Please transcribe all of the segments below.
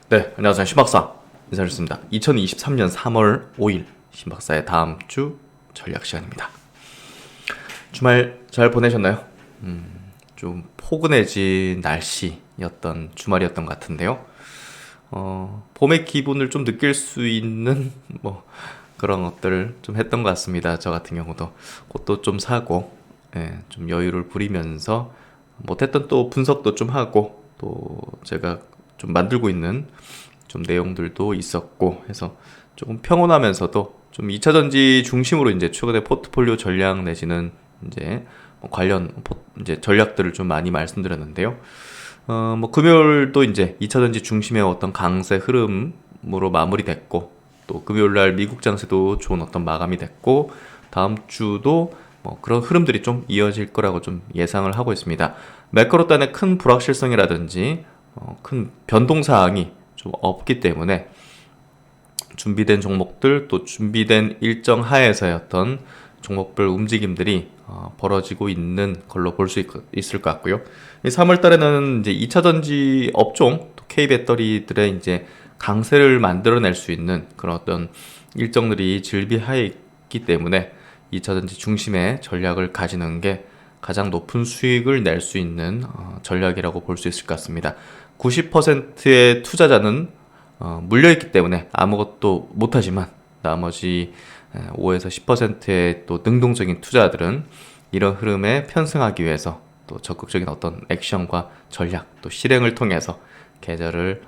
네, 안녕하세요. 신박사 인사드렸습니다. 2023년 3월 5일 신박사의 다음 주 전략 시간입니다. 주말 잘 보내셨나요? 좀 포근해진 날씨였던 주말이었던 것 같은데요. 봄의 기분을 좀 느낄 수 있는 그런 것들을 좀 했던 것 같습니다. 저 같은 경우도 옷도 좀 사고, 좀 여유를 부리면서 못했던 또 분석도 좀 하고, 또 제가 좀 만들고 있는 좀 내용들도 있었고 해서 조금 평온하면서도 좀 2차 전지 중심으로 이제 최근에 포트폴리오 전략 내지는 이제 관련 이제 전략들을 좀 많이 말씀드렸는데요. 금요일도 이제 2차 전지 중심의 어떤 강세 흐름으로 마무리됐고, 또 금요일 날 미국 장세도 좋은 어떤 마감이 됐고, 다음 주도 그런 흐름들이 좀 이어질 거라고 좀 예상을 하고 있습니다. 매크로 단의 큰 불확실성이라든지 큰 변동 사항이 좀 없기 때문에 준비된 종목들, 또 준비된 일정 하에서의 어떤 종목별 움직임들이 벌어지고 있는 걸로 볼 수 있을 것 같고요. 3월 달에는 이제 2차 전지 업종, 또 K 배터리들의 이제 강세를 만들어낼 수 있는 그런 어떤 일정들이 즐비하에 있기 때문에 2차 전지 중심의 전략을 가지는 게 가장 높은 수익을 낼 수 있는 전략이라고 볼 수 있을 것 같습니다. 90%의 투자자는 물려있기 때문에 아무것도 못하지만, 나머지 5에서 10%의 또 능동적인 투자들은 이런 흐름에 편승하기 위해서 또 적극적인 어떤 액션과 전략, 또 실행을 통해서 계절을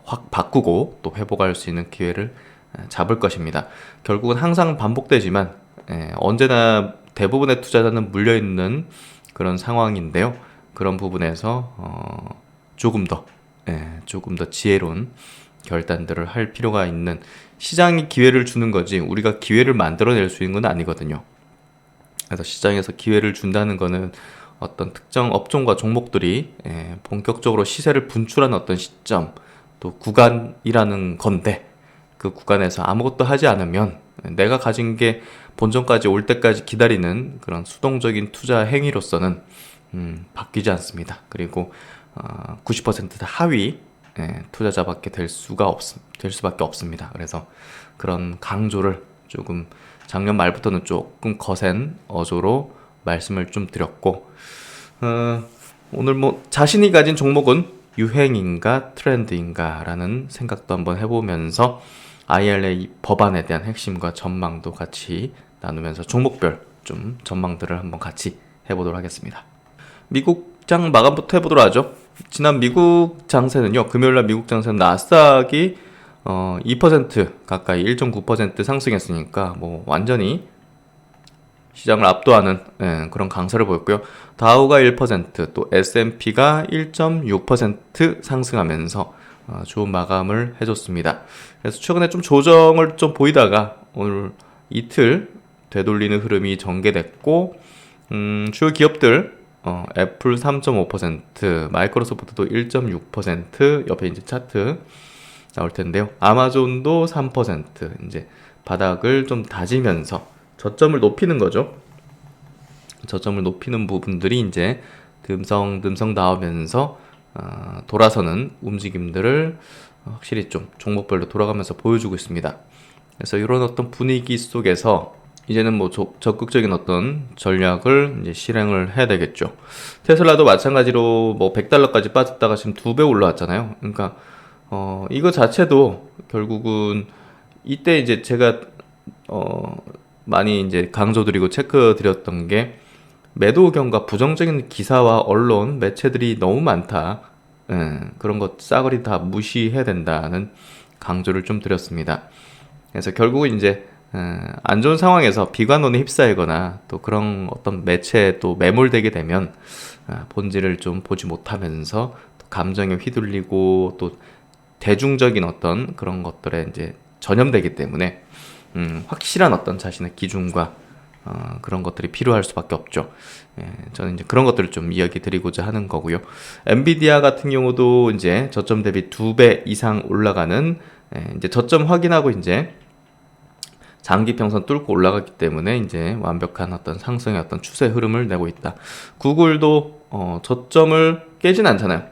확 바꾸고 또 회복할 수 있는 기회를 잡을 것입니다. 결국은 항상 반복되지만 언제나 대부분의 투자자는 물려있는 그런 상황인데요. 그런 부분에서 조금 더 지혜로운 결단들을 할 필요가 있는, 시장이 기회를 주는 거지 우리가 기회를 만들어낼 수 있는 건 아니거든요. 그래서 시장에서 기회를 준다는 거는 어떤 특정 업종과 종목들이 본격적으로 시세를 분출하는 어떤 시점, 또 구간이라는 건데, 그 구간에서 아무것도 하지 않으면 내가 가진 게 본전까지 올 때까지 기다리는 그런 수동적인 투자 행위로서는 바뀌지 않습니다. 그리고 90% 하위 투자자밖에 될 수밖에 없습니다. 그래서 그런 강조를 조금 작년 말부터는 조금 거센 어조로 말씀을 좀 드렸고, 오늘 자신이 가진 종목은 유행인가 트렌드인가 라는 생각도 한번 해보면서 IRA 법안에 대한 핵심과 전망도 같이 나누면서 종목별 좀 전망들을 한번 같이 해보도록 하겠습니다. 미국장 마감부터 해보도록 하죠. 지난 미국 장세는요, 금요일날 미국 장세는 나스닥이 2% 가까이 1.9% 상승했으니까 완전히 시장을 압도하는 그런 강세를 보였고요. 다우가 1%, 또 S&P가 1.6% 상승하면서 좋은 마감을 해줬습니다. 그래서 최근에 좀 조정을 좀 보이다가 오늘 이틀 되돌리는 흐름이 전개됐고, 주요 기업들 애플 3.5%, 마이크로소프트도 1.6%, 옆에 이제 차트 나올 텐데요. 아마존도 3% 이제 바닥을 좀 다지면서 저점을 높이는 거죠. 저점을 높이는 부분들이 이제 듬성듬성 나오면서 돌아서는 움직임들을 확실히 좀 종목별로 돌아가면서 보여주고 있습니다. 그래서 이런 어떤 분위기 속에서 이제는 적극적인 어떤 전략을 이제 실행을 해야 되겠죠. 테슬라도 마찬가지로 $100까지 빠졌다가 지금 2배 올라왔잖아요. 그러니까 이거 자체도 결국은 이때 이제 제가 많이 이제 강조드리고 체크드렸던 게, 매도 의견과 부정적인 기사와 언론, 매체들이 너무 많다. 그런 것 싸그리 다 무시해야 된다는 강조를 좀 드렸습니다. 그래서 결국은 이제 안 좋은 상황에서 비관론에 휩싸이거나 또 그런 어떤 매체에 또 매몰되게 되면 본질을 좀 보지 못하면서 또 감정에 휘둘리고 또 대중적인 어떤 그런 것들에 이제 전염되기 때문에 확실한 어떤 자신의 기준과 그런 것들이 필요할 수밖에 없죠. 저는 이제 그런 것들을 좀 이야기 드리고자 하는 거고요. 엔비디아 같은 경우도 이제 저점 대비 2배 이상 올라가는, 이제 저점 확인하고 이제 장기 평선 뚫고 올라갔기 때문에 이제 완벽한 어떤 상승의 어떤 추세 흐름을 내고 있다. 구글도 저점을 깨진 않잖아요.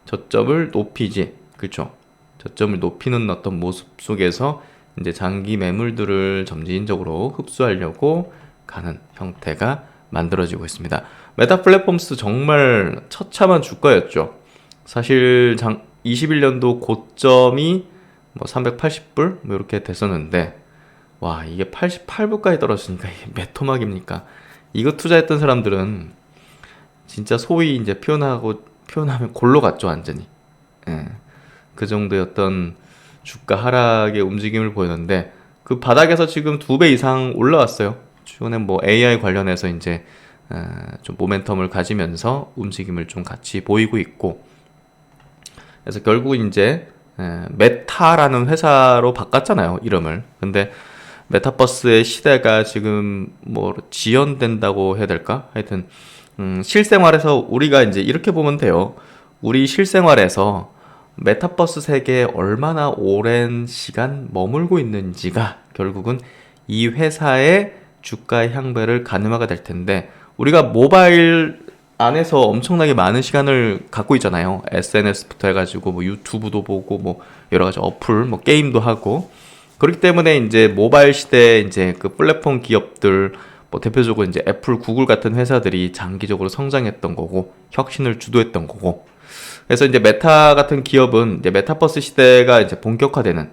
저점을 높이지. 그렇죠. 저점을 높이는 어떤 모습 속에서 이제 장기 매물들을 점진적으로 흡수하려고 가는 형태가 만들어지고 있습니다. 메타 플랫폼스 정말 처참한 주가였죠. 사실 21년도 고점이 뭐 380불 뭐 이렇게 됐었는데, 와, 이게 88불까지 떨어지니까 이게 몇 토막입니까? 이거 투자했던 사람들은 진짜 소위 이제 표현하면 골로 갔죠, 완전히. 예. 그 정도의 어떤 주가 하락의 움직임을 보였는데, 그 바닥에서 지금 2배 이상 올라왔어요. 최근에 뭐 AI 관련해서 이제 좀 모멘텀을 가지면서 움직임을 좀 같이 보이고 있고, 그래서 결국 이제 메타라는 회사로 바꿨잖아요, 이름을. 근데 메타버스의 시대가 지금 뭐 지연된다고 해야 될까? 하여튼 실생활에서 우리가 이제 이렇게 보면 돼요. 우리 실생활에서 메타버스 세계에 얼마나 오랜 시간 머물고 있는지가 결국은 이 회사의 주가 향배를 가늠하게 될 텐데, 우리가 모바일 안에서 엄청나게 많은 시간을 갖고 있잖아요. SNS부터 해가지고 뭐 유튜브도 보고 뭐 여러 가지 어플, 뭐 게임도 하고. 그렇기 때문에 이제 모바일 시대에 이제 그 플랫폼 기업들, 뭐 대표적으로 이제 애플, 구글 같은 회사들이 장기적으로 성장했던 거고, 혁신을 주도했던 거고. 그래서 이제 메타 같은 기업은 이제 메타버스 시대가 이제 본격화되는,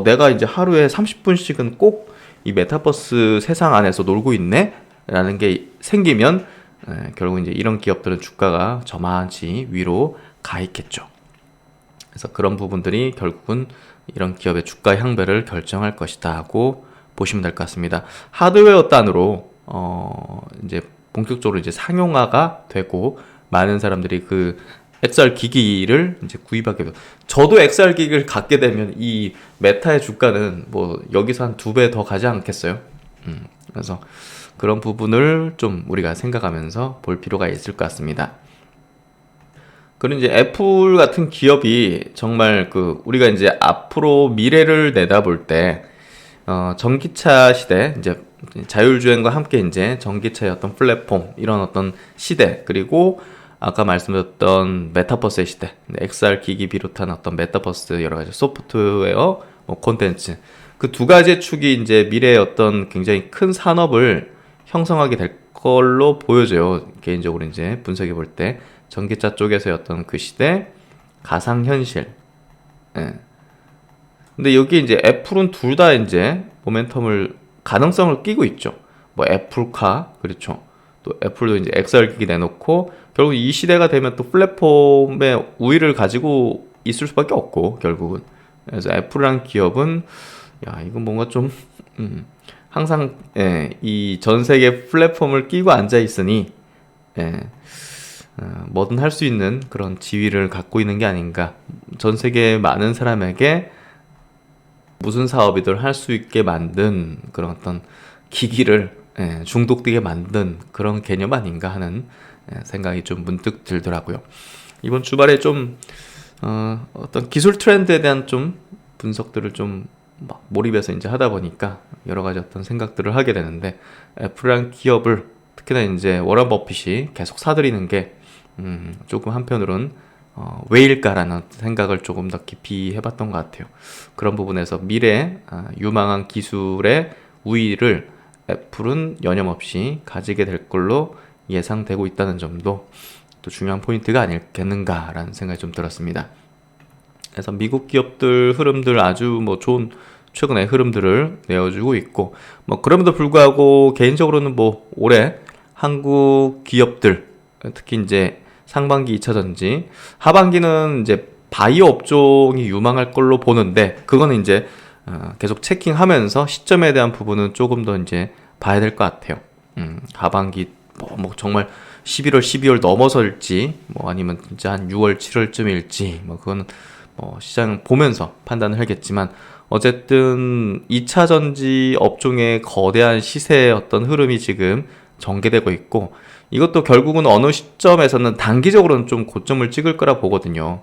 내가 이제 하루에 30분씩은 꼭 이 메타버스 세상 안에서 놀고 있네? 라는 게 생기면, 결국 이제 이런 기업들은 주가가 저만치 위로 가 있겠죠. 그래서 그런 부분들이 결국은 이런 기업의 주가 향배를 결정할 것이다 하고 보시면 될 것 같습니다. 하드웨어 단으로 이제 본격적으로 이제 상용화가 되고 많은 사람들이 그 XR 기기를 이제 구입하게 돼요. 저도 XR 기기를 갖게 되면 이 메타의 주가는 뭐 여기서 한 2배 더 가지 않겠어요? 그래서 그런 부분을 좀 우리가 생각하면서 볼 필요가 있을 것 같습니다. 그리고 이제 애플 같은 기업이 정말 그 우리가 이제 앞으로 미래를 내다볼 때 전기차 시대, 이제 자율주행과 함께 이제 전기차의 어떤 플랫폼, 이런 어떤 시대, 그리고 아까 말씀드렸던 메타버스의 시대, XR 기기 비롯한 어떤 메타버스 여러 가지 소프트웨어, 뭐 콘텐츠, 그 두 가지 축이 이제 미래의 어떤 굉장히 큰 산업을 형성하게 될 걸로 보여져요. 개인적으로 이제 분석해 볼 때 전기차 쪽에서의 어떤 그 시대, 가상현실. 예. 근데 여기 이제 애플은 둘 다 이제 모멘텀을, 가능성을 끼고 있죠. 뭐 애플카, 그렇죠. 또 애플도 이제 XR 기기 내놓고, 결국 이 시대가 되면 또 플랫폼의 우위를 가지고 있을 수밖에 없고, 결국은. 그래서 애플이라는 기업은, 야, 이건 뭔가 좀, 항상, 이 전 세계 플랫폼을 끼고 앉아 있으니, 뭐든 할 수 있는 그런 지위를 갖고 있는 게 아닌가. 전 세계 많은 사람에게 무슨 사업이든 할 수 있게 만든 그런 어떤 기기를 중독되게 만든 그런 개념 아닌가 하는 생각이 좀 문득 들더라고요. 이번 주말에 좀 어떤 기술 트렌드에 대한 좀 분석들을 좀 막 몰입해서 이제 하다 보니까 여러 가지 어떤 생각들을 하게 되는데, 애플이란 기업을 특히나 이제 워런 버핏이 계속 사들이는 게 조금 한편으로는 왜일까라는 생각을 조금 더 깊이 해봤던 것 같아요. 그런 부분에서 미래 유망한 기술의 우위를 애플은 여념없이 가지게 될 걸로 예상되고 있다는 점도 또 중요한 포인트가 아니겠는가라는 생각이 좀 들었습니다. 그래서 미국 기업들 흐름들 아주 뭐 좋은 최근의 흐름들을 내어주고 있고, 뭐 그럼에도 불구하고 개인적으로는 뭐 올해 한국 기업들, 특히 이제 상반기 2차 전지, 하반기는 이제 바이오 업종이 유망할 걸로 보는데, 그거는 이제 계속 체킹하면서 시점에 대한 부분은 조금 더 이제 봐야 될 것 같아요. 하반기 뭐 정말 11월, 12월 넘어설지, 뭐 아니면 진짜 한 6월, 7월쯤일지, 뭐 그거는 시장 보면서 판단을 하겠지만, 어쨌든 2차 전지 업종의 거대한 시세의 어떤 흐름이 지금 전개되고 있고, 이것도 결국은 어느 시점에서는 단기적으로는 좀 고점을 찍을 거라 보거든요.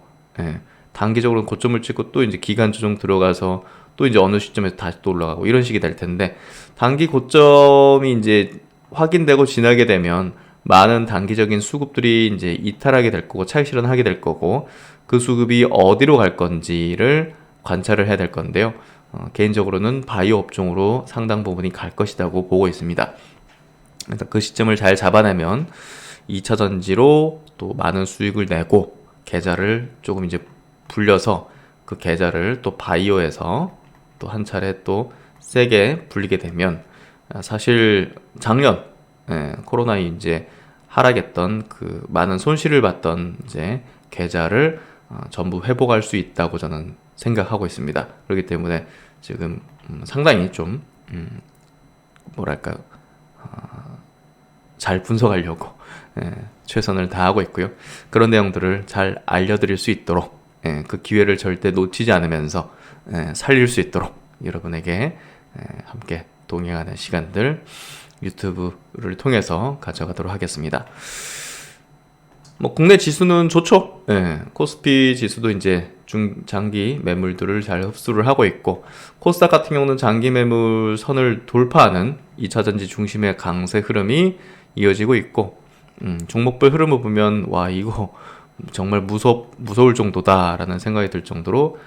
단기적으로는 고점을 찍고 또 이제 기간 조정 들어가서 또 이제 어느 시점에서 다시 또 올라가고 이런 식이 될 텐데, 단기 고점이 이제 확인되고 지나게 되면 많은 단기적인 수급들이 이제 이탈하게 될 거고 차익 실현하게 될 거고, 그 수급이 어디로 갈 건지를 관찰을 해야 될 건데요. 개인적으로는 바이오 업종으로 상당 부분이 갈 것이라고 보고 있습니다. 그래서 그 시점을 잘 잡아내면 2차 전지로 또 많은 수익을 내고 계좌를 조금 이제 불려서 그 계좌를 또 바이오에서 또 한 차례 또 세게 불리게 되면 사실 작년 코로나 이제 하락했던 그 많은 손실을 봤던 이제 계좌를 전부 회복할 수 있다고 저는 생각하고 있습니다. 그렇기 때문에 지금 상당히 좀 뭐랄까 잘 분석하려고 최선을 다하고 있고요. 그런 내용들을 잘 알려드릴 수 있도록 그 기회를 절대 놓치지 않으면서 살릴 수 있도록 여러분에게 함께 동행하는 시간들 유튜브를 통해서 가져가도록 하겠습니다. 뭐 국내 지수는 좋죠. 코스피 지수도 이제 중장기 매물들을 잘 흡수를 하고 있고 코스닥 같은 경우는 장기 매물 선을 돌파하는 2차전지 중심의 강세 흐름이 이어지고 있고 종목별 흐름을 보면 와 이거 정말 무서울 정도다라는 생각이 들 정도로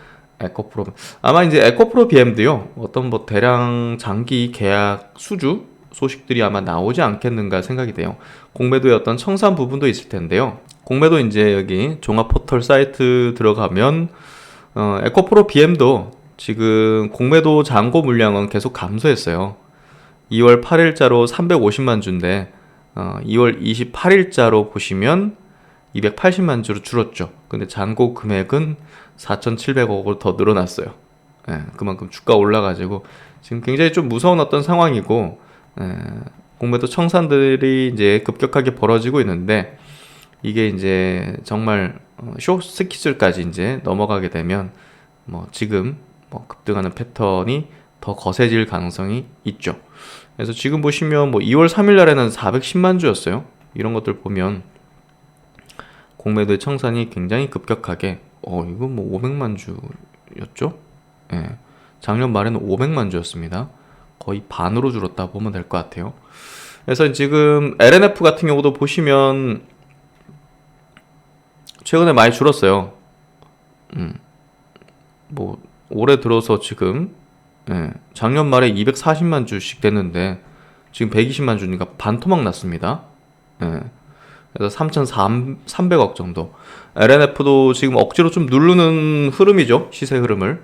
에코프로 아마 이제 에코프로 BM도요 어떤 뭐 대량 장기 계약 수주 소식들이 아마 나오지 않겠는가 생각이 돼요. 공매도의 어떤 청산 부분도 있을 텐데요. 공매도 이제 여기 종합 포털 사이트 들어가면 에코프로 BM도 지금 공매도 잔고 물량은 계속 감소했어요. 2월 8일자로 350만 주인데 2월 28일자로 보시면 280만 주로 줄었죠. 근데 잔고 금액은 4,700억으로 더 늘어났어요. 그만큼 주가 올라가지고 지금 굉장히 좀 무서운 어떤 상황이고 공매도 청산들이 이제 급격하게 벌어지고 있는데 이게 이제 정말 숏 스퀴즈까지 이제 넘어가게 되면 뭐 지금 뭐 급등하는 패턴이 더 거세질 가능성이 있죠. 그래서 지금 보시면 뭐 2월 3일 날에는 410만 주였어요. 이런 것들 보면 공매도의 청산이 굉장히 급격하게 이거 뭐 500만 주였죠? 작년 말에는 500만 주였습니다. 거의 반으로 줄었다 보면 될 것 같아요. 그래서 지금 LNF 같은 경우도 보시면 최근에 많이 줄었어요. 뭐 올해 들어서 지금 작년 말에 240만 주씩 됐는데 지금 120만 주니까 반토막 났습니다. 그래서 3,300억 정도. LNF도 지금 억지로 좀 누르는 흐름이죠. 시세 흐름을.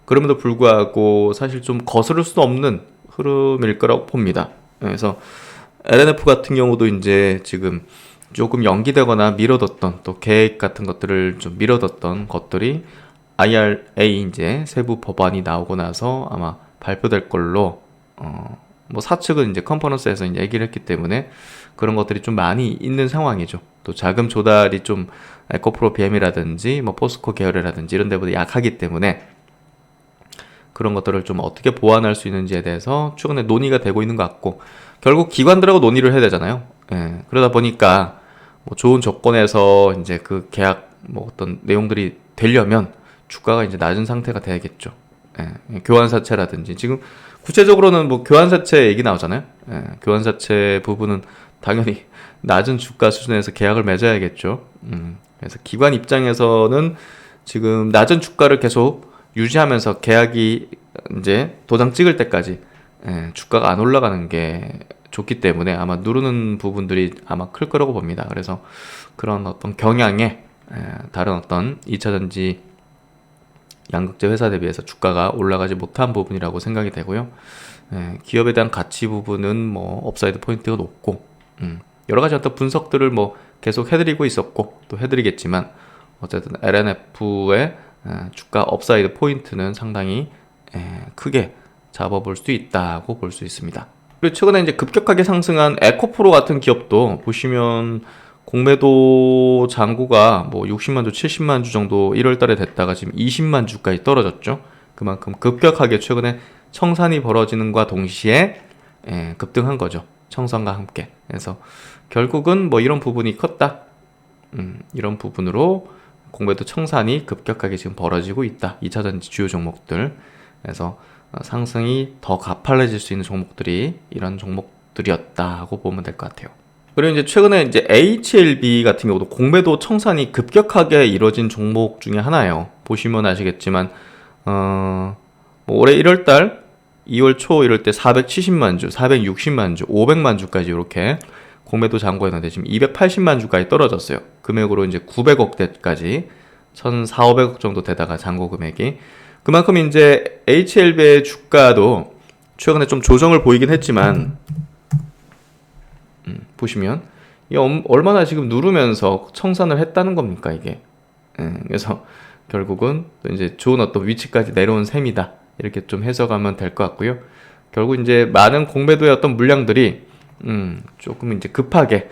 그럼에도 불구하고 사실 좀 거스를 수 없는 흐름일 거라고 봅니다. 그래서 LNF 같은 경우도 이제 지금 조금 연기되거나 미뤄뒀던 또 계획 같은 것들을 좀 미뤄뒀던 것들이 IRA 이제 세부 법안이 나오고 나서 아마 발표될 걸로 뭐 사측은 이제 컨퍼런스에서 이제 얘기를 했기 때문에 그런 것들이 좀 많이 있는 상황이죠. 또 자금 조달이 좀 에코프로 BM이라든지 뭐 포스코 계열이라든지 이런 데보다 약하기 때문에 그런 것들을 좀 어떻게 보완할 수 있는지에 대해서 최근에 논의가 되고 있는 것 같고 결국 기관들하고 논의를 해야 되잖아요. 그러다 보니까 뭐 좋은 조건에서 이제 그 계약 뭐 어떤 내용들이 되려면 주가가 이제 낮은 상태가 돼야겠죠. 교환사채라든지 지금 구체적으로는 뭐 교환사채 얘기 나오잖아요. 교환사채 부분은 당연히 낮은 주가 수준에서 계약을 맺어야겠죠. 그래서 기관 입장에서는 지금 낮은 주가를 계속 유지하면서 계약이 이제 도장 찍을 때까지 주가가 안 올라가는 게 좋기 때문에 아마 누르는 부분들이 아마 클 거라고 봅니다. 그래서 그런 어떤 경향에 다른 어떤 2차전지 양극재 회사 대비해서 주가가 올라가지 못한 부분이라고 생각이 되고요. 기업에 대한 가치 부분은 뭐 업사이드 포인트가 높고 여러 가지 어떤 분석들을 뭐 계속 해드리고 있었고 또 해드리겠지만 어쨌든 LNF의 주가 업사이드 포인트는 상당히 크게 잡아볼 수 있다고 볼 수 있습니다. 그리고 최근에 이제 급격하게 상승한 에코프로 같은 기업도 보시면 공매도 잔고가 뭐 60만 주, 70만 주 정도 1월 달에 됐다가 지금 20만 주까지 떨어졌죠. 그만큼 급격하게 최근에 청산이 벌어지는과 동시에 급등한 거죠. 청산과 함께. 그래서 결국은 뭐 이런 부분이 컸다. 이런 부분으로 공매도 청산이 급격하게 지금 벌어지고 있다. 2차전지 주요 종목들. 그래서 상승이 더 가팔라질 수 있는 종목들이 이런 종목들이었다고 보면 될 것 같아요. 그리고 이제 최근에 이제 HLB 같은 경우도 공매도 청산이 급격하게 이뤄진 종목 중에 하나예요. 보시면 아시겠지만 뭐 올해 1월달, 2월 초 이럴 때 470만 주, 460만 주, 500만 주까지 이렇게 공매도 잔고했는데 지금 280만 주까지 떨어졌어요. 금액으로 이제 900억대까지 1,400억 정도 되다가 잔고 금액이 그만큼 이제 HLB의 주가도 최근에 좀 조정을 보이긴 했지만 보시면 이게 얼마나 지금 누르면서 청산을 했다는 겁니까 이게. 그래서 결국은 또 이제 좋은 어떤 위치까지 내려온 셈이다 이렇게 좀 해석하면 될 것 같고요. 결국 이제 많은 공매도의 어떤 물량들이 조금 이제 급하게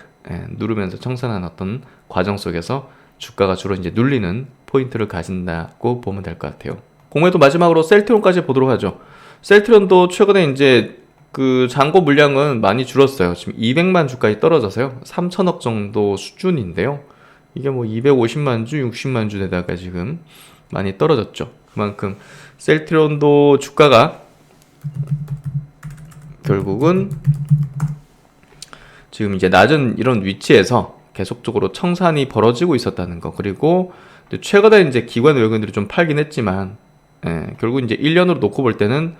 누르면서 청산한 어떤 과정 속에서 주가가 주로 이제 눌리는 포인트를 가진다고 보면 될 것 같아요. 공매도 마지막으로 셀트론까지 보도록 하죠. 셀트론도 최근에 이제 그 잔고 물량은 많이 줄었어요. 지금 200만 주까지 떨어져서요. 3천억 정도 수준인데요. 이게 뭐 250만 주, 60만 주 되다가 지금 많이 떨어졌죠. 그만큼 셀트론도 주가가 결국은 지금 이제 낮은 이런 위치에서 계속적으로 청산이 벌어지고 있었다는 거. 그리고 최근에 이제 기관 외국인들이 좀 팔긴 했지만, 결국 이제 1년으로 놓고 볼 때는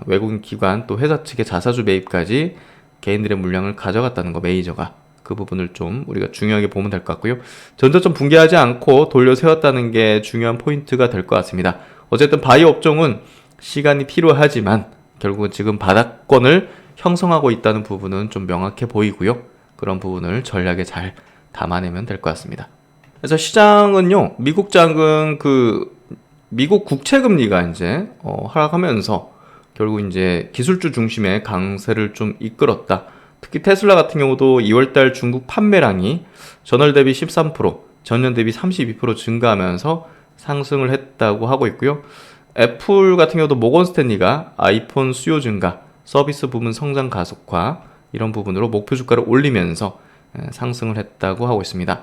외국인 기관 또 회사 측의 자사주 매입까지 개인들의 물량을 가져갔다는 거, 메이저가. 그 부분을 좀 우리가 중요하게 보면 될 것 같고요. 전저점 붕괴하지 않고 돌려 세웠다는 게 중요한 포인트가 될 것 같습니다. 어쨌든 바이오 업종은 시간이 필요하지만 결국은 지금 바닥권을 형성하고 있다는 부분은 좀 명확해 보이고요. 그런 부분을 전략에 잘 담아내면 될 것 같습니다. 그래서 시장은요, 미국장은 미국 국채금리가 이제 하락하면서 결국 이제 기술주 중심의 강세를 좀 이끌었다. 특히 테슬라 같은 경우도 2월달 중국 판매량이 전월 대비 13%, 전년 대비 32% 증가하면서 상승을 했다고 하고 있고요. 애플 같은 경우도 모건 스탠리가 아이폰 수요 증가, 서비스 부문 성장 가속화 이런 부분으로 목표 주가를 올리면서 상승을 했다고 하고 있습니다.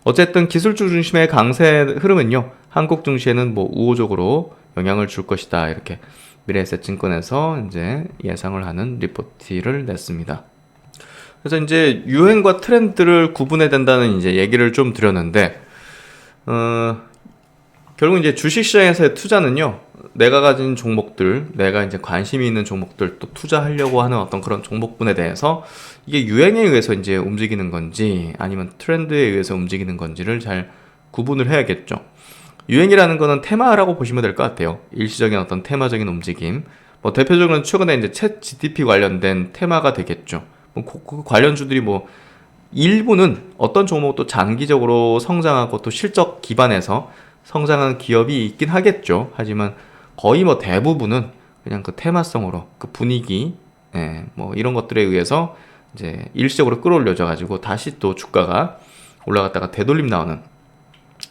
어쨌든 기술주 중심의 강세 흐름은요, 한국 증시에는 뭐 우호적으로 영향을 줄 것이다 이렇게 미래에셋증권에서 이제 예상을 하는 리포트를 냈습니다. 그래서 이제 유행과 트렌드를 구분해야 된다는 이제 얘기를 좀 드렸는데, 결국 이제 주식시장에서의 투자는요, 내가 가진 종목들, 내가 이제 관심이 있는 종목들, 또 투자하려고 하는 어떤 그런 종목군에 대해서 이게 유행에 의해서 이제 움직이는 건지 아니면 트렌드에 의해서 움직이는 건지를 잘 구분을 해야겠죠. 유행이라는 거는 테마라고 보시면 될 것 같아요. 일시적인 어떤 테마적인 움직임. 뭐 대표적으로는 최근에 이제 챗 GTP 관련된 테마가 되겠죠. 그 관련주들이 뭐 일부는 어떤 종목도 장기적으로 성장하고 또 실적 기반에서 성장한 기업이 있긴 하겠죠. 하지만 거의 뭐 대부분은 그냥 그 테마성으로 그 분위기, 뭐 이런 것들에 의해서 이제 일시적으로 끌어올려져 가지고 다시 또 주가가 올라갔다가 되돌림 나오는.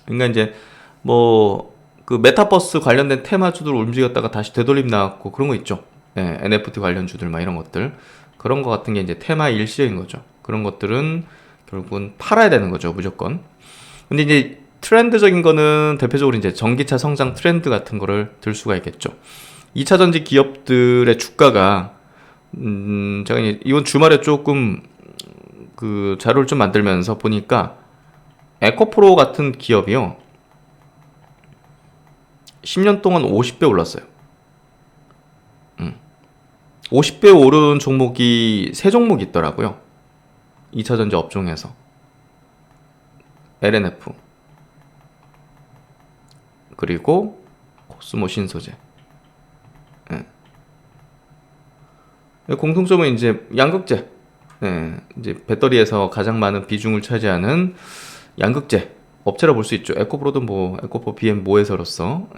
그러니까 이제 뭐 그 메타버스 관련된 테마주들 움직였다가 다시 되돌림 나왔고 그런 거 있죠. NFT 관련주들 막 이런 것들. 그런 거 같은 게 이제 테마 일시적인 거죠. 그런 것들은 결국은 팔아야 되는 거죠, 무조건. 근데 이제 트렌드적인 거는 대표적으로 이제 전기차 성장 트렌드 같은 거를 들 수가 있겠죠. 2차 전지 기업들의 주가가 제가 이번 주말에 조금 그 자료를 좀 만들면서 보니까 에코프로 같은 기업이요, 10년 동안 50배 올랐어요. 50배 오른 종목이 3종목이 있더라고요. 2차 전지 업종에서. LNF, 그리고 코스모 신소재. 공통점은 이제 양극재. 이제 배터리에서 가장 많은 비중을 차지하는 양극재 업체라 볼 수 있죠. 에코프로도 뭐 에코프로 BM 모회사로서.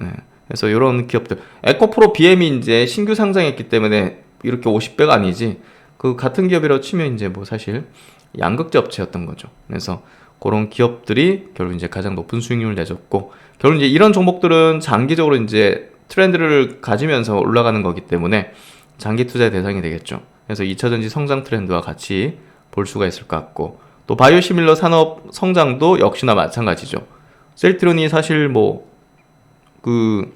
그래서 이런 기업들, 에코프로 BM이 이제 신규 상장했기 때문에 이렇게 50배가 아니지, 그 같은 기업이라고 치면 이제 뭐 사실 양극재 업체였던 거죠. 그래서 그런 기업들이 결국 이제 가장 높은 수익률을 내줬고, 결국 이제 이런 종목들은 장기적으로 이제 트렌드를 가지면서 올라가는 거기 때문에 장기 투자의 대상이 되겠죠. 그래서 2차 전지 성장 트렌드와 같이 볼 수가 있을 것 같고, 또 바이오시밀러 산업 성장도 역시나 마찬가지죠. 셀트론이 사실 뭐 그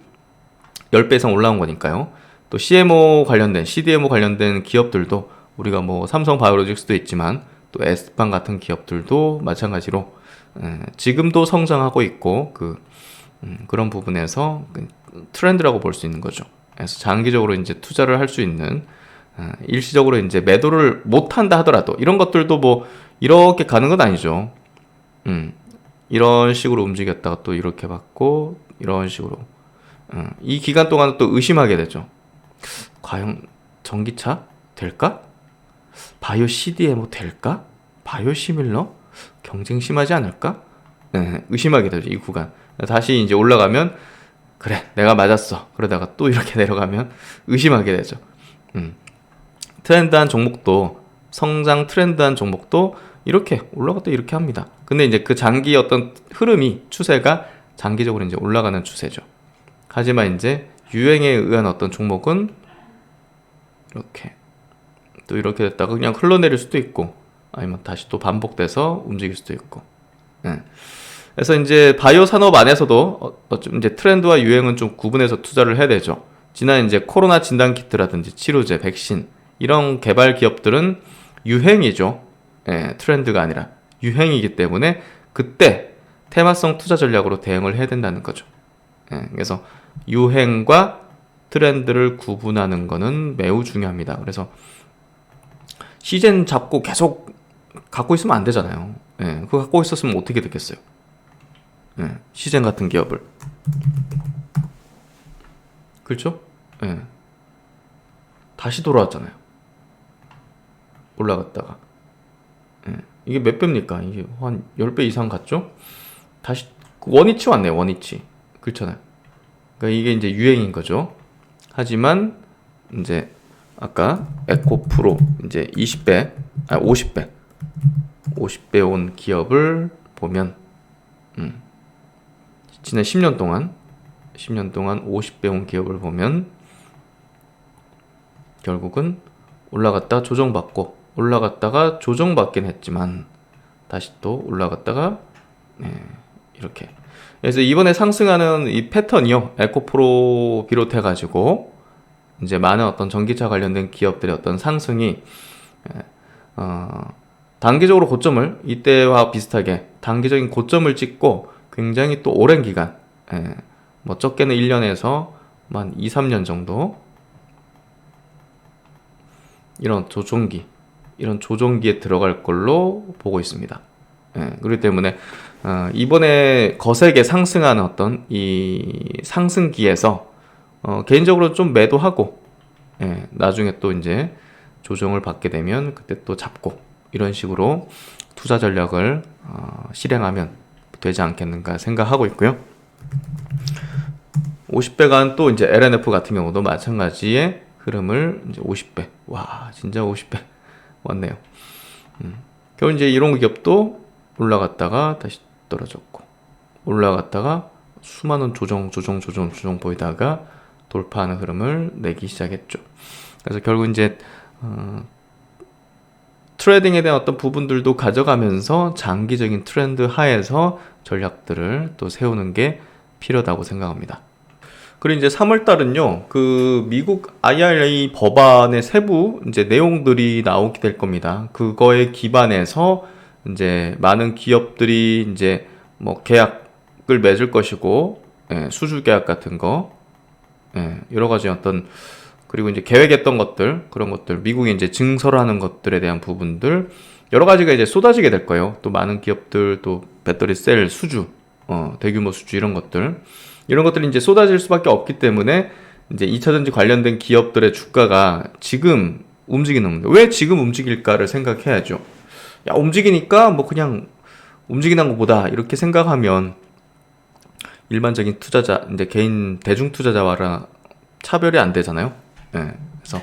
10배 이상 올라온 거니까요. 또 CMO 관련된, CDMO 관련된 기업들도 우리가 뭐 삼성 바이오로직스도 있지만 또 S방 같은 기업들도 마찬가지로 지금도 성장하고 있고 그런 부분에서 트렌드라고 볼 수 있는 거죠. 그래서 장기적으로 이제 투자를 할 수 있는 일시적으로 이제 매도를 못 한다 하더라도 이런 것들도 뭐 이렇게 가는 건 아니죠. 이런 식으로 움직였다가 또 이렇게 받고 이런 식으로 이 기간 동안 또 의심하게 되죠. 과연 전기차 될까? 바이오 CDMO 될까? 바이오 시밀러? 경쟁 심하지 않을까? 의심하게 되죠, 이 구간. 다시 이제 올라가면 그래 내가 맞았어. 그러다가 또 이렇게 내려가면 의심하게 되죠. 트렌드한 종목도 성장 트렌드한 종목도 이렇게 올라갔다 이렇게 합니다. 근데 이제 그 장기 어떤 흐름이 추세가 장기적으로 이제 올라가는 추세죠. 하지만 이제 유행에 의한 어떤 종목은 이렇게 또 이렇게 됐다가 그냥 흘러내릴 수도 있고 아니면 다시 또 반복돼서 움직일 수도 있고. 그래서 이제 바이오 산업 안에서도 좀 이제 트렌드와 유행은 좀 구분해서 투자를 해야 되죠. 지난 이제 코로나 진단 키트라든지 치료제, 백신 이런 개발 기업들은 유행이죠. 트렌드가 아니라 유행이기 때문에 그때 테마성 투자 전략으로 대응을 해야 된다는 거죠. 그래서 유행과 트렌드를 구분하는 거는 매우 중요합니다. 그래서 시젠 잡고 계속 갖고 있으면 안 되잖아요. 그거 갖고 있었으면 어떻게 됐겠어요? 시젠 같은 기업을. 그렇죠? 다시 돌아왔잖아요. 올라갔다가. 이게 몇 배입니까? 이게 한 10배 이상 갔죠? 다시 원위치 왔네요. 원위치. 그렇잖아요. 그러니까 이게 이제 유행인 거죠. 하지만 이제 아까 에코프로 이제 20배, 50배 온 기업을 보면 지난 10년 동안 50배 온 기업을 보면 결국은 올라갔다가 조정받고 올라갔다가 조정받긴 했지만 다시 또 올라갔다가 이렇게. 그래서 이번에 상승하는 이 패턴이요, 에코프로 비롯해 가지고 이제 많은 어떤 전기차 관련된 기업들의 어떤 상승이 단기적으로 고점을 이때와 비슷하게 단기적인 고점을 찍고 굉장히 또 오랜 기간, 뭐 적게는 1년에서 한 2, 3년 정도 이런 조종기에 들어갈 걸로 보고 있습니다. 그렇기 때문에 이번에 거세게 상승하는 어떤 이 상승기에서 개인적으로 좀 매도하고 나중에 또 이제 조정을 받게 되면 그때 또 잡고 이런 식으로 투자 전략을 실행하면 되지 않겠는가 생각하고 있고요. 50배 간 또 이제 LNF 같은 경우도 마찬가지의 흐름을 이제 50배. 와, 진짜 50배 왔네요. 결국 이제 이런 기업도 올라갔다가 다시 떨어졌고 올라갔다가 수많은 조정 보이다가 돌파하는 흐름을 내기 시작했죠. 그래서 결국 이제 트레이딩에 대한 어떤 부분들도 가져가면서 장기적인 트렌드 하에서 전략들을 또 세우는 게 필요하다고 생각합니다. 그리고 이제 3월달은요, 그 미국 IRA 법안의 세부 이제 내용들이 나오게 될 겁니다. 그거에 기반해서 이제 많은 기업들이 이제 뭐 계약을 맺을 것이고, 수주 계약 같은 거, 여러 가지 어떤, 그리고 이제 계획했던 것들, 그런 것들, 미국이 이제 증설하는 것들에 대한 부분들, 여러 가지가 이제 쏟아지게 될 거예요. 또 많은 기업들, 또 배터리 셀 수주, 대규모 수주 이런 것들이 이제 쏟아질 수밖에 없기 때문에 이제 2차전지 관련된 기업들의 주가가 지금 움직이는 건데 왜 지금 움직일까를 생각해야죠. 야, 움직이니까 뭐 그냥 움직이는 것보다 이렇게 생각하면 일반적인 투자자, 이제 개인 대중 투자자와는 차별이 안 되잖아요. 그래서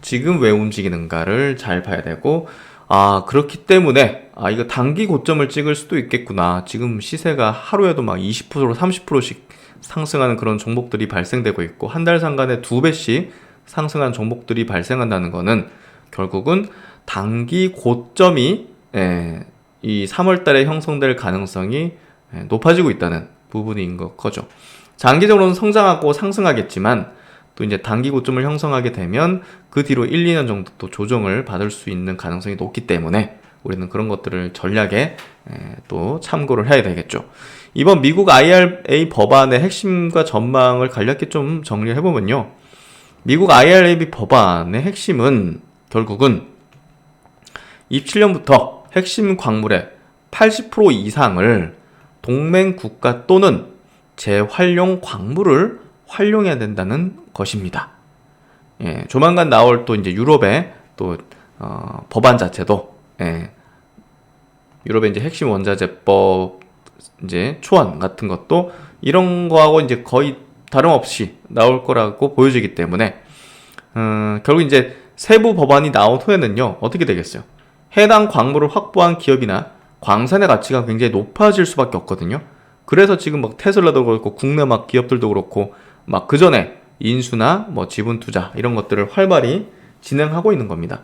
지금 왜 움직이는가를 잘 봐야 되고, 그렇기 때문에 이거 단기 고점을 찍을 수도 있겠구나. 지금 시세가 하루에도 막 20% 30%씩 상승하는 그런 종목들이 발생되고 있고 한 달 상간에 2배씩 상승한 종목들이 발생한다는 거는 결국은 단기 고점이 이 3월 달에 형성될 가능성이 높아지고 있다는 부분인 거죠. 장기적으로는 성장하고 상승하겠지만 또 이제 단기 고점을 형성하게 되면 그 뒤로 1, 2년 정도 또 조정을 받을 수 있는 가능성이 높기 때문에 우리는 그런 것들을 전략에 또 참고를 해야 되겠죠. 이번 미국 IRA 법안의 핵심과 전망을 간략히 좀 정리를 해보면요. 미국 IRA 법안의 핵심은 결국은 27년부터 핵심 광물의 80% 이상을 동맹 국가 또는 재활용 광물을 활용해야 된다는 것입니다. 조만간 나올 또 이제 유럽의 또 법안 자체도 유럽의 이제 핵심 원자재법 이제 초안 같은 것도 이런 거하고 이제 거의 다름없이 나올 거라고 보여지기 때문에 결국 이제 세부 법안이 나온 후에는요 어떻게 되겠어요? 해당 광물을 확보한 기업이나 광산의 가치가 굉장히 높아질 수밖에 없거든요. 그래서 지금 막 테슬라도 그렇고 국내 막 기업들도 그렇고 막 그 전에 인수나 뭐 지분 투자 이런 것들을 활발히 진행하고 있는 겁니다.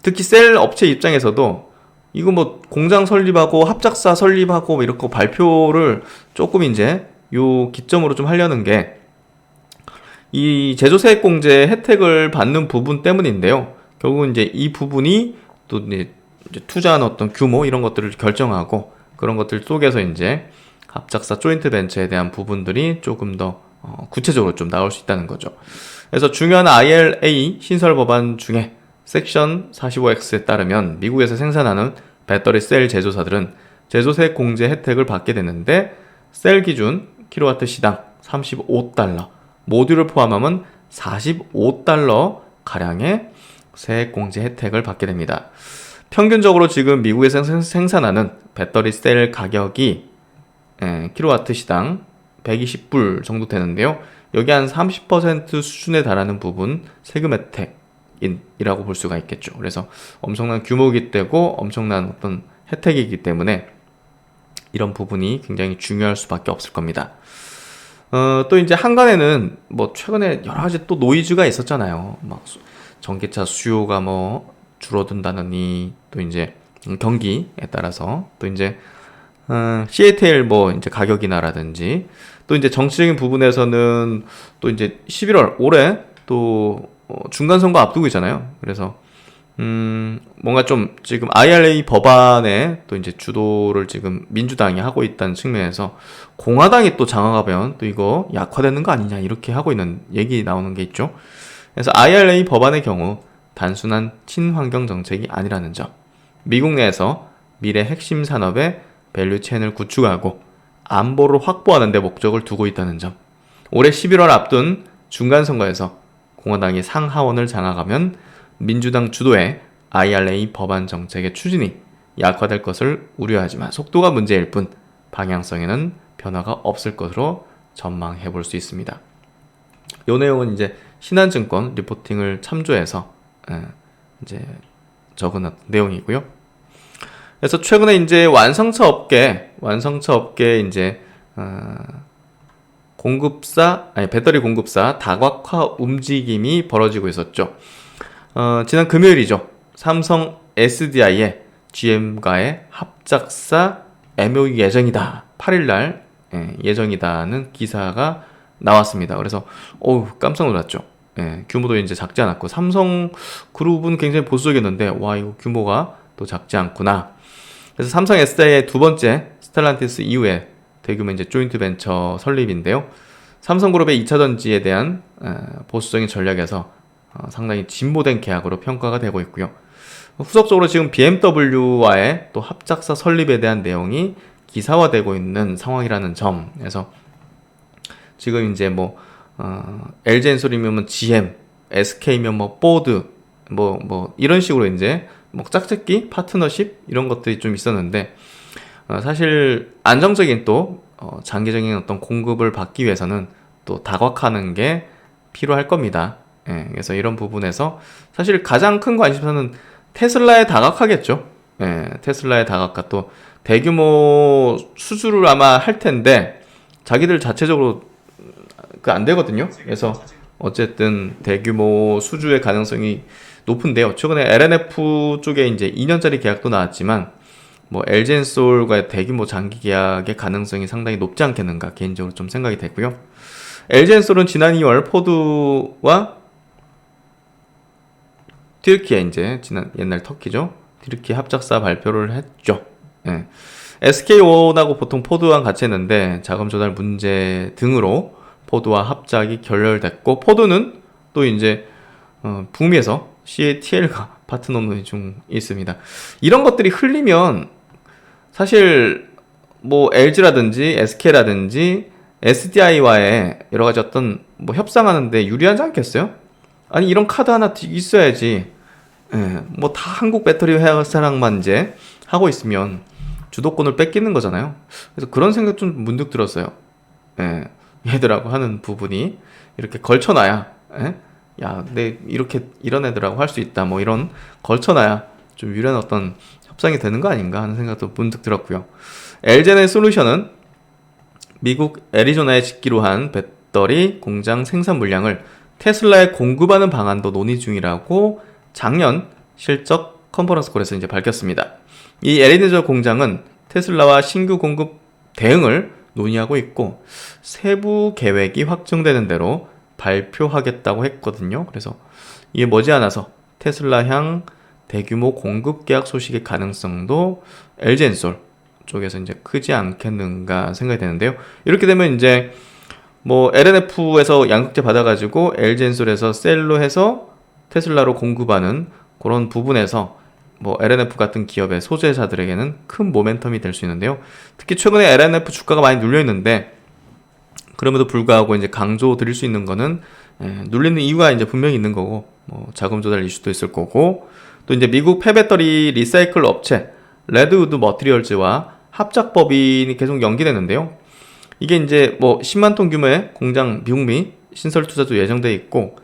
특히 셀 업체 입장에서도 이거 뭐 공장 설립하고 합작사 설립하고 뭐 이렇게 발표를 조금 이제 요 기점으로 좀 하려는 게 이 제조세액공제 혜택을 받는 부분 때문인데요. 결국은 이제 이 부분이 또 이제 투자한 어떤 규모 이런 것들을 결정하고 그런 것들 속에서 이제 합작사 조인트 벤처에 대한 부분들이 조금 더 구체적으로 좀 나올 수 있다는 거죠. 그래서 중요한 IRA 신설 법안 중에 섹션 45X에 따르면 미국에서 생산하는 배터리 셀 제조사들은 제조세 공제 혜택을 받게 되는데 셀 기준 킬로와트 시당 35달러, 모듈을 포함하면 45달러 가량의 세액 공제 혜택을 받게 됩니다. 평균적으로 지금 미국에서 생산하는 배터리 셀 가격이 킬로와트 시당 120불 정도 되는데요. 여기 한 30% 수준에 달하는 부분 세금 혜택이라고 볼 수가 있겠죠. 그래서 엄청난 규모이기 때문에 엄청난 어떤 혜택이기 때문에 이런 부분이 굉장히 중요할 수밖에 없을 겁니다. 또 이제 한간에는 뭐 최근에 여러 가지 또 노이즈가 있었잖아요. 막 전기차 수요가 뭐 줄어든다느니 또 이제 경기에 따라서 또 이제 CATL 뭐 이제 가격이나라든지 또 이제 정치적인 부분에서는 또 이제 11월 올해 또 중간 선거 앞두고 있잖아요. 그래서 뭔가 좀 지금 IRA 법안에 또 이제 주도를 지금 민주당이 하고 있다는 측면에서 공화당이 또 장악하면 또 이거 약화되는 거 아니냐 이렇게 하고 있는 얘기 나오는 게 있죠. 그래서 IRA 법안의 경우 단순한 친환경 정책이 아니라는 점, 미국 내에서 미래 핵심 산업의 밸류 체인을 구축하고 안보를 확보하는 데 목적을 두고 있다는 점, 올해 11월 앞둔 중간선거에서 공화당이 상하원을 장악하면 민주당 주도의 IRA 법안 정책의 추진이 약화될 것을 우려하지만 속도가 문제일 뿐 방향성에는 변화가 없을 것으로 전망해 볼 수 있습니다. 이 내용은 이제 신한증권 리포팅을 참조해서 이제 적은 내용이고요. 그래서 최근에 이제 완성차 업계 이제 배터리 공급사 다각화 움직임이 벌어지고 있었죠. 지난 금요일이죠. 삼성 SDI의 GM과의 합작사 MOU 예정이다. 8일날 예정이다는 기사가 나왔습니다. 그래서 깜짝 놀랐죠. 규모도 이제 작지 않았고 삼성그룹은 굉장히 보수적이었는데 와 이거 규모가 또 작지 않구나. 그래서 삼성 SDI의 두 번째 스텔란티스 이후에 대규모 이제 조인트 벤처 설립인데요. 삼성그룹의 2차 전지에 대한 보수적인 전략에서 상당히 진보된 계약으로 평가가 되고 있고요. 후속적으로 지금 BMW와의 또 합작사 설립에 대한 내용이 기사화되고 있는 상황이라는 점에서 지금 이제 뭐 LG엔솔이면 GM, SK면 뭐 포드 뭐 이런 식으로 이제 뭐 짝짓기, 파트너십 이런 것들이 좀 있었는데 사실 안정적인 또 장기적인 어떤 공급을 받기 위해서는 또 다각화하는 게 필요할 겁니다. 그래서 이런 부분에서 사실 가장 큰 관심사는 테슬라의 다각화겠죠. 테슬라의 다각화 또 대규모 수주를 아마 할 텐데 자기들 자체적으로 안 되거든요. 그래서 어쨌든 대규모 수주의 가능성이 높은데요. 최근에 LNF 쪽에 이제 2년짜리 계약도 나왔지만 뭐 LG엔솔과의 대규모 장기 계약의 가능성이 상당히 높지 않겠는가 개인적으로 좀 생각이 되고요. LG엔솔은 지난 2월 포드와 튀르키예 이제 옛날 터키죠. 이렇게 합작사 발표를 했죠. 예. SK온하고 보통 포드와 같이 했는데 자금 조달 문제 등으로 포드와 합작이 결렬됐고, 포드는 또 이제 북미에서 CATL과 파트너 논의 중 있습니다. 이런 것들이 흘리면 사실 뭐 LG라든지 SK라든지 SDI와의 여러 가지 어떤 뭐 협상하는데 유리하지 않겠어요? 아니 이런 카드 하나 있어야지. 예, 뭐 다 한국 배터리 회사랑만 이제 하고 있으면 주도권을 뺏기는 거잖아요. 그래서 그런 생각 좀 문득 들었어요. 예, 얘들하고 하는 부분이 이렇게 걸쳐놔야, 예? 야, 내 이렇게 이런 애들하고 할 수 있다. 뭐 이런 걸쳐놔야 좀 유리한 어떤 협상이 되는 거 아닌가 하는 생각도 문득 들었고요. LG에너지 솔루션은 미국 애리조나에 짓기로 한 배터리 공장 생산 물량을 테슬라에 공급하는 방안도 논의 중이라고 작년 실적 컨퍼런스콜에서 이제 밝혔습니다. 이 애리조나 공장은 테슬라와 신규 공급 대응을 논의하고 있고 세부 계획이 확정되는 대로 발표하겠다고 했거든요. 그래서 이게 머지않아서 테슬라향 대규모 공급 계약 소식의 가능성도 LG엔솔 쪽에서 이제 크지 않겠는가 생각이 되는데요. 이렇게 되면 이제 뭐 LNF에서 양극재 받아가지고 LG엔솔에서 셀로 해서 테슬라로 공급하는 그런 부분에서 뭐 LNF 같은 기업의 소재사들에게는 큰 모멘텀이 될 수 있는데요. 특히 최근에 LNF 주가가 많이 눌려 있는데 그럼에도 불구하고 이제 강조 드릴 수 있는 거는 눌리는 이유가 이제 분명히 있는 거고, 뭐 자금 조달 이슈도 있을 거고, 또 이제 미국 폐배터리 리사이클 업체 레드우드 머티리얼즈와 합작 법인이 계속 연기되는데요. 이게 이제 뭐 10만 톤 규모의 공장 미국미 신설 투자도 예정되어 있고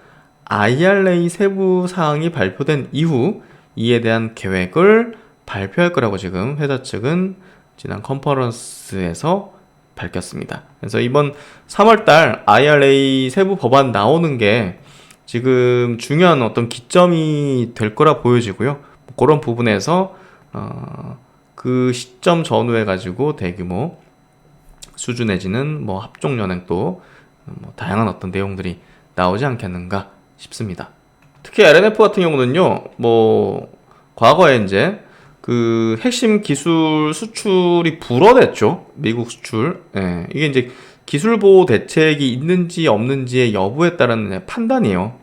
IRA 세부 사항이 발표된 이후 이에 대한 계획을 발표할 거라고 지금 회사 측은 지난 컨퍼런스에서 밝혔습니다. 그래서 이번 3월달 IRA 세부 법안 나오는 게 지금 중요한 어떤 기점이 될 거라 보여지고요. 그런 부분에서 그 시점 전후해 가지고 대규모 수주 내지는 뭐 합종 연행 또 뭐 다양한 어떤 내용들이 나오지 않겠는가 싶습니다. 특히 LNF 같은 경우는요, 뭐 과거에 이제 그 핵심 기술 수출이 불어됐죠. 미국 수출. 예, 이게 이제 기술 보호 대책이 있는지 없는지의 여부에 따른 판단이에요.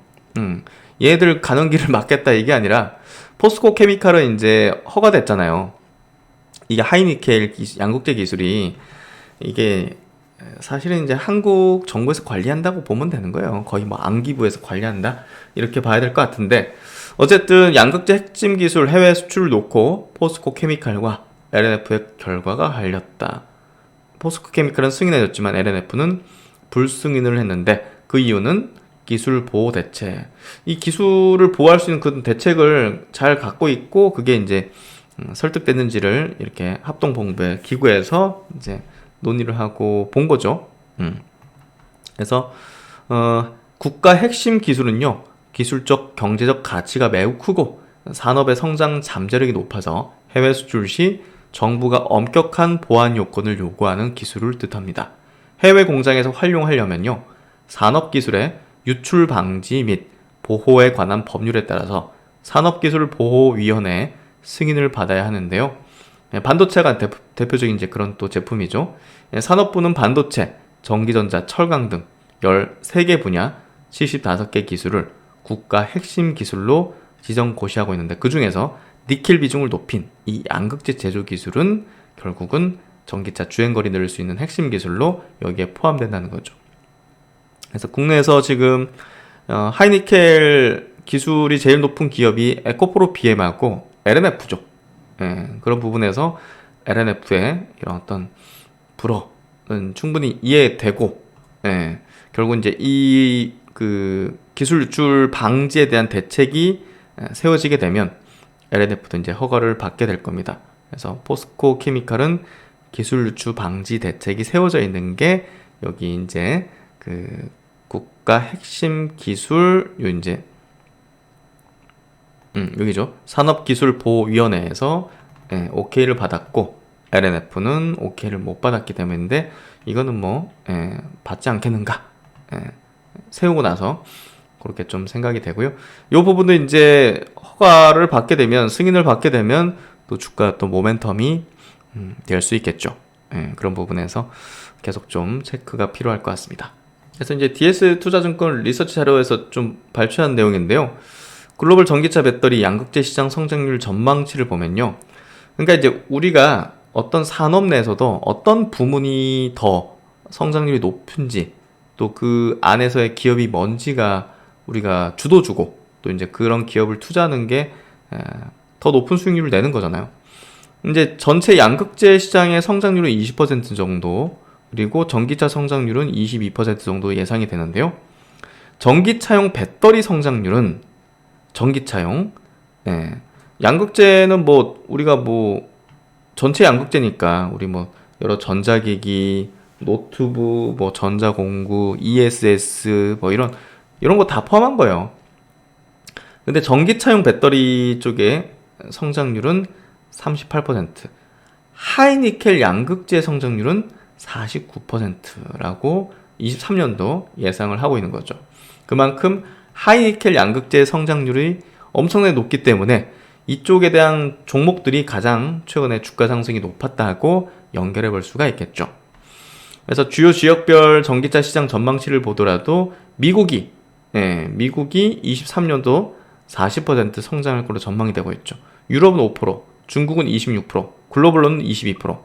얘들 가는 길을 막겠다 이게 아니라 포스코 케미칼은 이제 허가됐잖아요. 이게 하이니켈 양극재 기술이 이게 사실은 이제 한국 정부에서 관리한다고 보면 되는 거예요. 거의 뭐 안기부에서 관리한다 이렇게 봐야 될 것 같은데, 어쨌든 양극재 핵심 기술 해외 수출을 놓고 포스코 케미칼과 LNF의 결과가 갈렸다. 포스코 케미칼은 승인해줬지만 LNF는 불승인을 했는데 그 이유는 기술 보호 대책. 이 기술을 보호할 수 있는 그 대책을 잘 갖고 있고 그게 이제 설득됐는지를 이렇게 합동본부의 기구에서 이제 논의를 하고 본 거죠. 그래서 국가 핵심 기술은요, 기술적 경제적 가치가 매우 크고 산업의 성장 잠재력이 높아서 해외 수출 시 정부가 엄격한 보안 요건을 요구하는 기술을 뜻합니다. 해외 공장에서 활용하려면요, 산업기술의 유출 방지 및 보호에 관한 법률에 따라서 산업기술보호위원회의 승인을 받아야 하는데요. 반도체가 대표적인 이제 그런 또 제품이죠. 산업부는 반도체, 전기전자, 철강 등 13개 분야 75개 기술을 국가 핵심 기술로 지정 고시하고 있는데 그 중에서 니켈 비중을 높인 이 양극재 제조 기술은 결국은 전기차 주행거리 늘릴 수 있는 핵심 기술로 여기에 포함된다는 거죠. 그래서 국내에서 지금 하이니켈 기술이 제일 높은 기업이 에코프로 BM하고 LNF죠. 그런 부분에서 LNF의 이런 어떤 불어는 충분히 이해되고, 결국 이제 이 그 기술 유출 방지에 대한 대책이 세워지게 되면 LNF도 이제 허가를 받게 될 겁니다. 그래서 포스코 케미칼은 기술 유출 방지 대책이 세워져 있는 게 여기 이제 그 국가 핵심 기술 요 이제 여기죠. 산업기술보호위원회에서 오케이를 받았고 LNF는 오케이를 못 받았기 때문인데 이거는 뭐 받지 않겠는가. 세우고 나서 그렇게 좀 생각이 되고요. 이 부분도 이제 허가를 받게 되면, 승인을 받게 되면 또 주가 또 모멘텀이 될 수 있겠죠. 예, 그런 부분에서 계속 좀 체크가 필요할 것 같습니다. 그래서 이제 DS 투자증권 리서치 자료에서 좀 발표한 내용인데요. 글로벌 전기차 배터리 양극재 시장 성장률 전망치를 보면요. 그러니까 이제 우리가 어떤 산업 내에서도 어떤 부문이 더 성장률이 높은지, 또 그 안에서의 기업이 뭔지가 우리가 주도주고, 또 이제 그런 기업을 투자하는 게 더 높은 수익률을 내는 거잖아요. 이제 전체 양극재 시장의 성장률은 20% 정도, 그리고 전기차 성장률은 22% 정도 예상이 되는데요. 전기차용 배터리 성장률은 전기차용, 예, 양극재는 뭐 우리가 뭐 전체 양극재니까 우리 뭐 여러 전자기기, 노트북, 뭐 전자공구, ESS 뭐 이런 거 다 포함한 거예요. 근데 전기차용 배터리 쪽에 성장률은 38%, 하이니켈 양극재 성장률은 49%라고 23년도 예상을 하고 있는 거죠. 그만큼 하이니켈 양극재 성장률이 엄청나게 높기 때문에 이쪽에 대한 종목들이 가장 최근에 주가 상승이 높았다고 연결해 볼 수가 있겠죠. 그래서 주요 지역별 전기차 시장 전망치를 보더라도 미국이 23년도 40% 성장할 걸로 전망이 되고 있죠. 유럽은 5%, 중국은 26%, 글로벌로는 22%.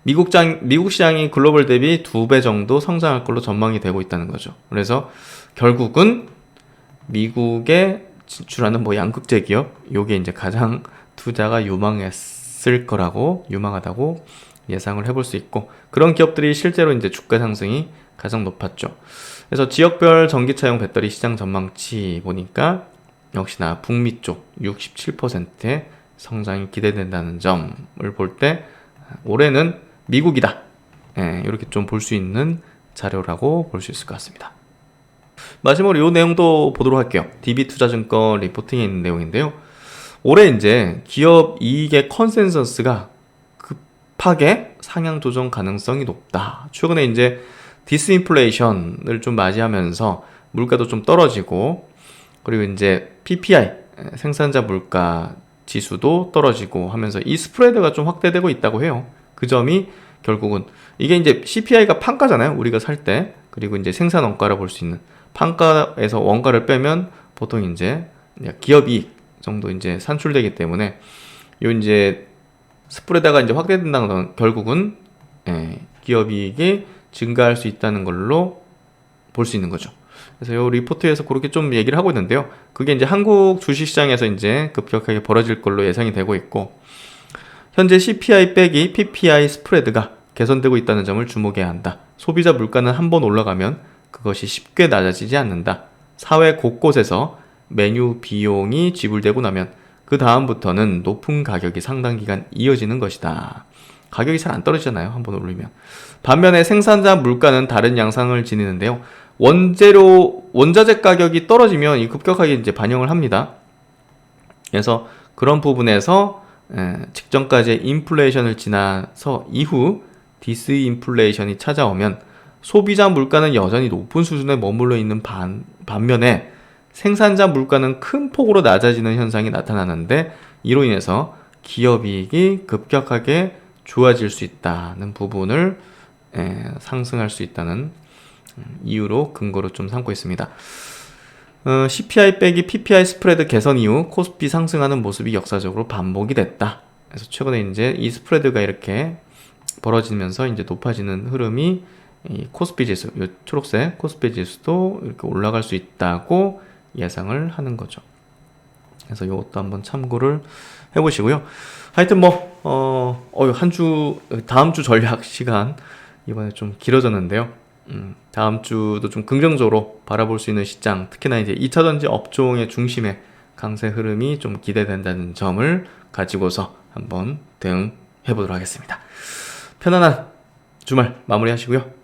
미국 시장이 글로벌 대비 2배 정도 성장할 걸로 전망이 되고 있다는 거죠. 그래서 결국은 미국에 진출하는 뭐 양극재 기업, 요게 이제 가장 투자가 유망하다고 예상을 해볼 수 있고, 그런 기업들이 실제로 이제 주가 상승이 가장 높았죠. 그래서 지역별 전기차용 배터리 시장 전망치 보니까 역시나 북미 쪽 67%의 성장이 기대된다는 점을 볼 때 올해는 미국이다. 이렇게 좀 볼 수 있는 자료라고 볼 수 있을 것 같습니다. 마지막으로 이 내용도 보도록 할게요. DB투자증권 리포팅에 있는 내용인데요. 올해 이제 기업 이익의 컨센서스가 급하게 상향 조정 가능성이 높다. 최근에 이제 디스인플레이션을 좀 맞이하면서 물가도 좀 떨어지고, 그리고 이제 PPI 생산자 물가 지수도 떨어지고 하면서 이 스프레드가 좀 확대되고 있다고 해요. 그 점이 결국은 이게 이제 CPI가 판가잖아요. 우리가 살 때. 그리고 이제 생산 원가라 볼 수 있는, 판가에서 원가를 빼면 보통 이제 기업 이익 정도 이제 산출되기 때문에 요 이제 스프레드가 이제 확대된다는 건 결국은 기업 이익이 증가할 수 있다는 걸로 볼 수 있는 거죠. 그래서 요 리포트에서 그렇게 좀 얘기를 하고 있는데요. 그게 이제 한국 주식시장에서 이제 급격하게 벌어질 걸로 예상이 되고 있고, 현재 CPI 빼기 PPI 스프레드가 개선되고 있다는 점을 주목해야 한다. 소비자 물가는 한번 올라가면 그것이 쉽게 낮아지지 않는다. 사회 곳곳에서 메뉴 비용이 지불되고 나면 그 다음부터는 높은 가격이 상당 기간 이어지는 것이다. 가격이 잘 안 떨어지잖아요. 한번 오르면. 반면에 생산자 물가는 다른 양상을 지니는데요. 원자재 가격이 떨어지면 이 급격하게 이제 반영을 합니다. 그래서 그런 부분에서 직전까지의 인플레이션을 지나서 이후 디스인플레이션이 찾아오면 소비자 물가는 여전히 높은 수준에 머물러 있는 반면에 생산자 물가는 큰 폭으로 낮아지는 현상이 나타나는데, 이로 인해서 기업이익이 급격하게 좋아질 수 있다는 부분을 상승할 수 있다는 이유로 근거로 좀 삼고 있습니다. CPI 빼기 PPI 스프레드 개선 이후 코스피 상승하는 모습이 역사적으로 반복이 됐다. 그래서 최근에 이제 이 스프레드가 이렇게 벌어지면서 이제 높아지는 흐름이 이 코스피 지수, 이 초록색 코스피 지수도 이렇게 올라갈 수 있다고 예상을 하는 거죠. 그래서 이것도 한번 참고를 해보시고요. 하여튼 다음 주 전략 시간 이번에 좀 길어졌는데요. 다음 주도 좀 긍정적으로 바라볼 수 있는 시장, 특히나 이제 2차전지 업종의 중심의 강세 흐름이 좀 기대된다는 점을 가지고서 한번 대응해 보도록 하겠습니다. 편안한 주말 마무리 하시고요.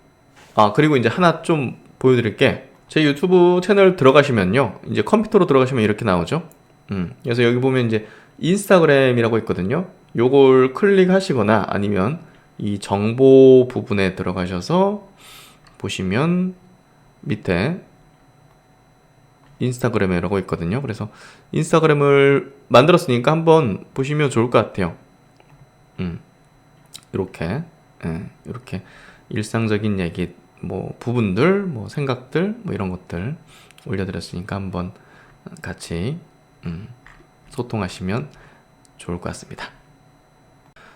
그리고 이제 하나 좀 보여드릴 게, 제 유튜브 채널 들어가시면요, 이제 컴퓨터로 들어가시면 이렇게 나오죠. 그래서 여기 보면 이제 인스타그램이라고 있거든요. 요걸 클릭하시거나 아니면 이 정보 부분에 들어가셔서 보시면 밑에 인스타그램이라고 있거든요. 그래서 인스타그램을 만들었으니까 한번 보시면 좋을 것 같아요. 이렇게 이렇게 일상적인 얘기, 뭐 부분들, 뭐 생각들, 뭐 이런 것들 올려드렸으니까 한번 같이 소통하시면 좋을 것 같습니다.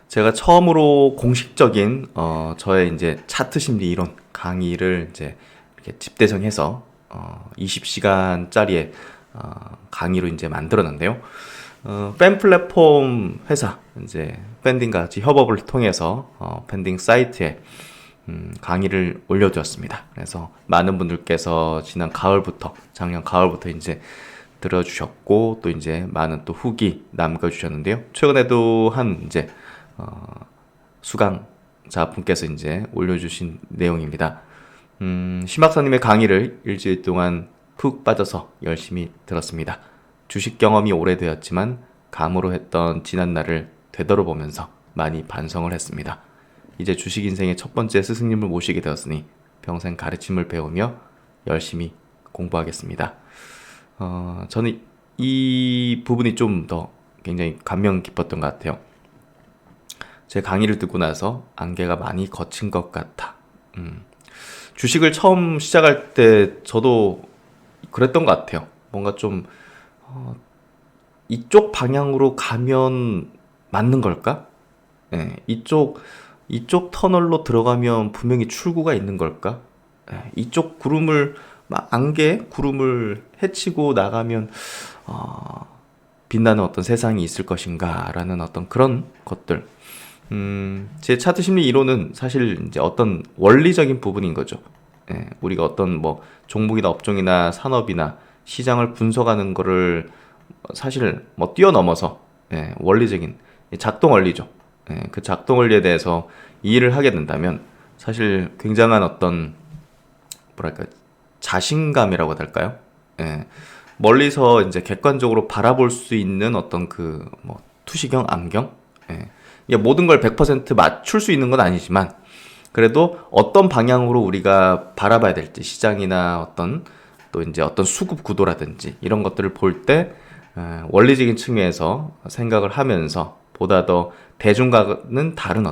제가 처음으로 공식적인 저의 이제 차트 심리 이론 강의를 이제 이렇게 집대성해서 20시간짜리의 강의로 이제 만들어놨는데요. 팬 플랫폼 회사, 이제 팬딩과 같이 협업을 통해서 팬딩 사이트에 강의를 올려두었습니다. 그래서 많은 분들께서 작년 가을부터 이제 들어주셨고, 또 이제 많은 또 후기 남겨주셨는데요. 최근에도 한 이제 수강자 분께서 이제 올려주신 내용입니다. 심박사님의 강의를 일주일 동안 푹 빠져서 열심히 들었습니다. 주식 경험이 오래되었지만 감으로 했던 지난날을 되돌아보면서 많이 반성을 했습니다. 이제 주식 인생의 첫 번째 스승님을 모시게 되었으니 평생 가르침을 배우며 열심히 공부하겠습니다. 저는 이 부분이 좀 더 굉장히 감명 깊었던 것 같아요. 제 강의를 듣고 나서 안개가 많이 거친 것 같아. 주식을 처음 시작할 때 저도 그랬던 것 같아요. 뭔가 좀 이쪽 방향으로 가면 맞는 걸까? 네, 이쪽 터널로 들어가면 분명히 출구가 있는 걸까? 네, 이쪽 구름을 구름을 헤치고 나가면 빛나는 어떤 세상이 있을 것인가? 라는 어떤 그런 것들. 제 차트 심리 이론은 사실 이제 어떤 원리적인 부분인 거죠. 예, 우리가 어떤 뭐 종목이나 업종이나 산업이나 시장을 분석하는 거를 사실 뭐 뛰어넘어서 원리적인 작동 원리죠. 그 작동 원리에 대해서 이해를 하게 된다면 사실 굉장한 어떤 뭐랄까 자신감이라고 할까요? 멀리서 이제 객관적으로 바라볼 수 있는 어떤 그 뭐 투시경, 암경, 모든 걸 100% 맞출 수 있는 건 아니지만 그래도 어떤 방향으로 우리가 바라봐야 될지 시장이나 또 이제 어떤 수급 구도라든지 이런 것들을 볼 때 원리적인 측면에서 생각을 하면서 보다 더 대중과는 다른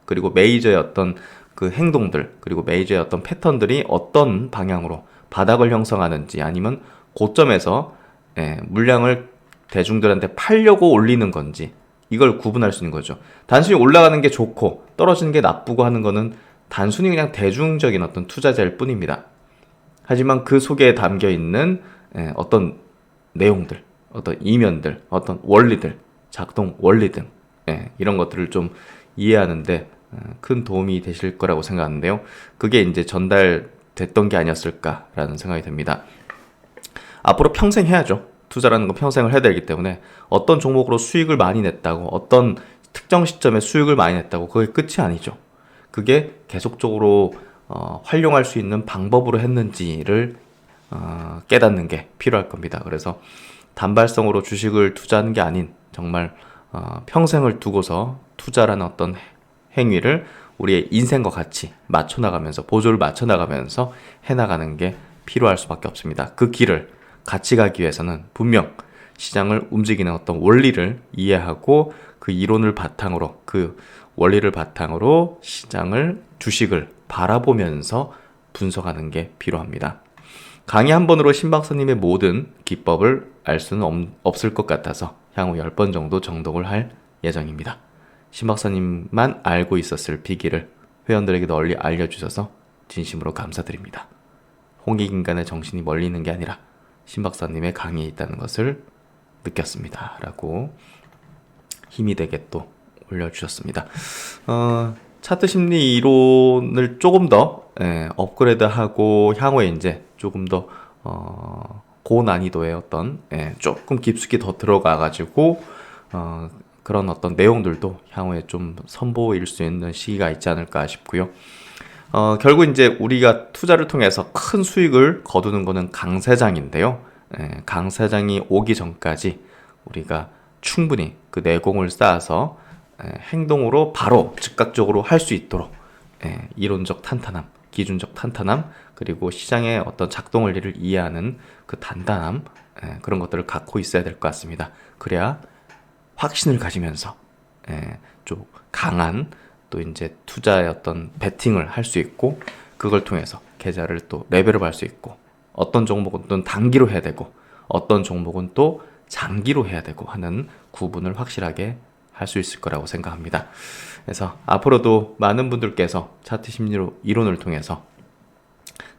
그리고 메이저의 어떤 그 행동들 그리고 메이저의 어떤 패턴들이 어떤 방향으로 바닥을 형성하는지 아니면 고점에서 물량을 대중들한테 팔려고 올리는 건지 이걸 구분할 수 있는 거죠. 단순히 올라가는 게 좋고 떨어지는 게 나쁘고 하는 거는 단순히 그냥 대중적인 어떤 투자자일 뿐입니다. 하지만 그 속에 담겨 있는 어떤 내용들, 어떤 이면들, 어떤 원리들, 작동 원리 등 이런 것들을 좀 이해하는데 큰 도움이 되실 거라고 생각하는데요. 그게 이제 전달됐던 게 아니었을까라는 생각이 듭니다. 앞으로 평생 해야죠. 투자라는 건 평생을 해야 되기 때문에 어떤 종목으로 수익을 많이 냈다고 어떤 특정 시점에 수익을 많이 냈다고 그게 끝이 아니죠. 그게 계속적으로 활용할 수 있는 방법으로 했는지를 깨닫는 게 필요할 겁니다. 그래서 단발성으로 주식을 투자하는 게 아닌 정말 평생을 두고서 투자라는 어떤 행위를 우리의 인생과 같이 맞춰나가면서 보조를 맞춰나가면서 해나가는 게 필요할 수밖에 없습니다. 그 길을 같이 가기 위해서는 분명 시장을 움직이는 어떤 원리를 이해하고 그 이론을 바탕으로 그 원리를 바탕으로 주식을 바라보면서 분석하는 게 필요합니다. 강의 한 번으로 신박사님의 모든 기법을 알 수는 없을 것 같아서 향후 10번 정도 정독을 할 예정입니다. 신박사님만 알고 있었을 비기를 회원들에게 널리 알려주셔서 진심으로 감사드립니다. 홍익인간의 정신이 멀리 있는 게 아니라 신박사님의 강의에 있다는 것을 느꼈습니다. 라고 힘이 되게 또 올려주셨습니다. 차트 심리 이론을 조금 더 업그레이드하고 향후에 이제 조금 더 고난이도의 어떤 조금 깊숙이 더 들어가가지고 그런 어떤 내용들도 향후에 좀 선보일 수 있는 시기가 있지 않을까 싶고요. 결국 이제 우리가 투자를 통해서 큰 수익을 거두는 것은 강세장인데요. 강세장이 오기 전까지 우리가 충분히 그 내공을 쌓아서 행동으로 바로 즉각적으로 할 수 있도록 이론적 탄탄함, 기준적 탄탄함, 그리고 시장의 어떤 작동 원리를 이해하는 그 단단함, 그런 것들을 갖고 있어야 될 것 같습니다. 그래야 확신을 가지면서 좀 강한 또 이제 투자의 어떤 베팅을 할 수 있고, 그걸 통해서 계좌를 또 레벨업 할 수 있고, 어떤 종목은 또 단기로 해야 되고 어떤 종목은 또 장기로 해야 되고 하는 구분을 확실하게 할 수 있을 거라고 생각합니다. 그래서 앞으로도 많은 분들께서 차트 심리 이론을 통해서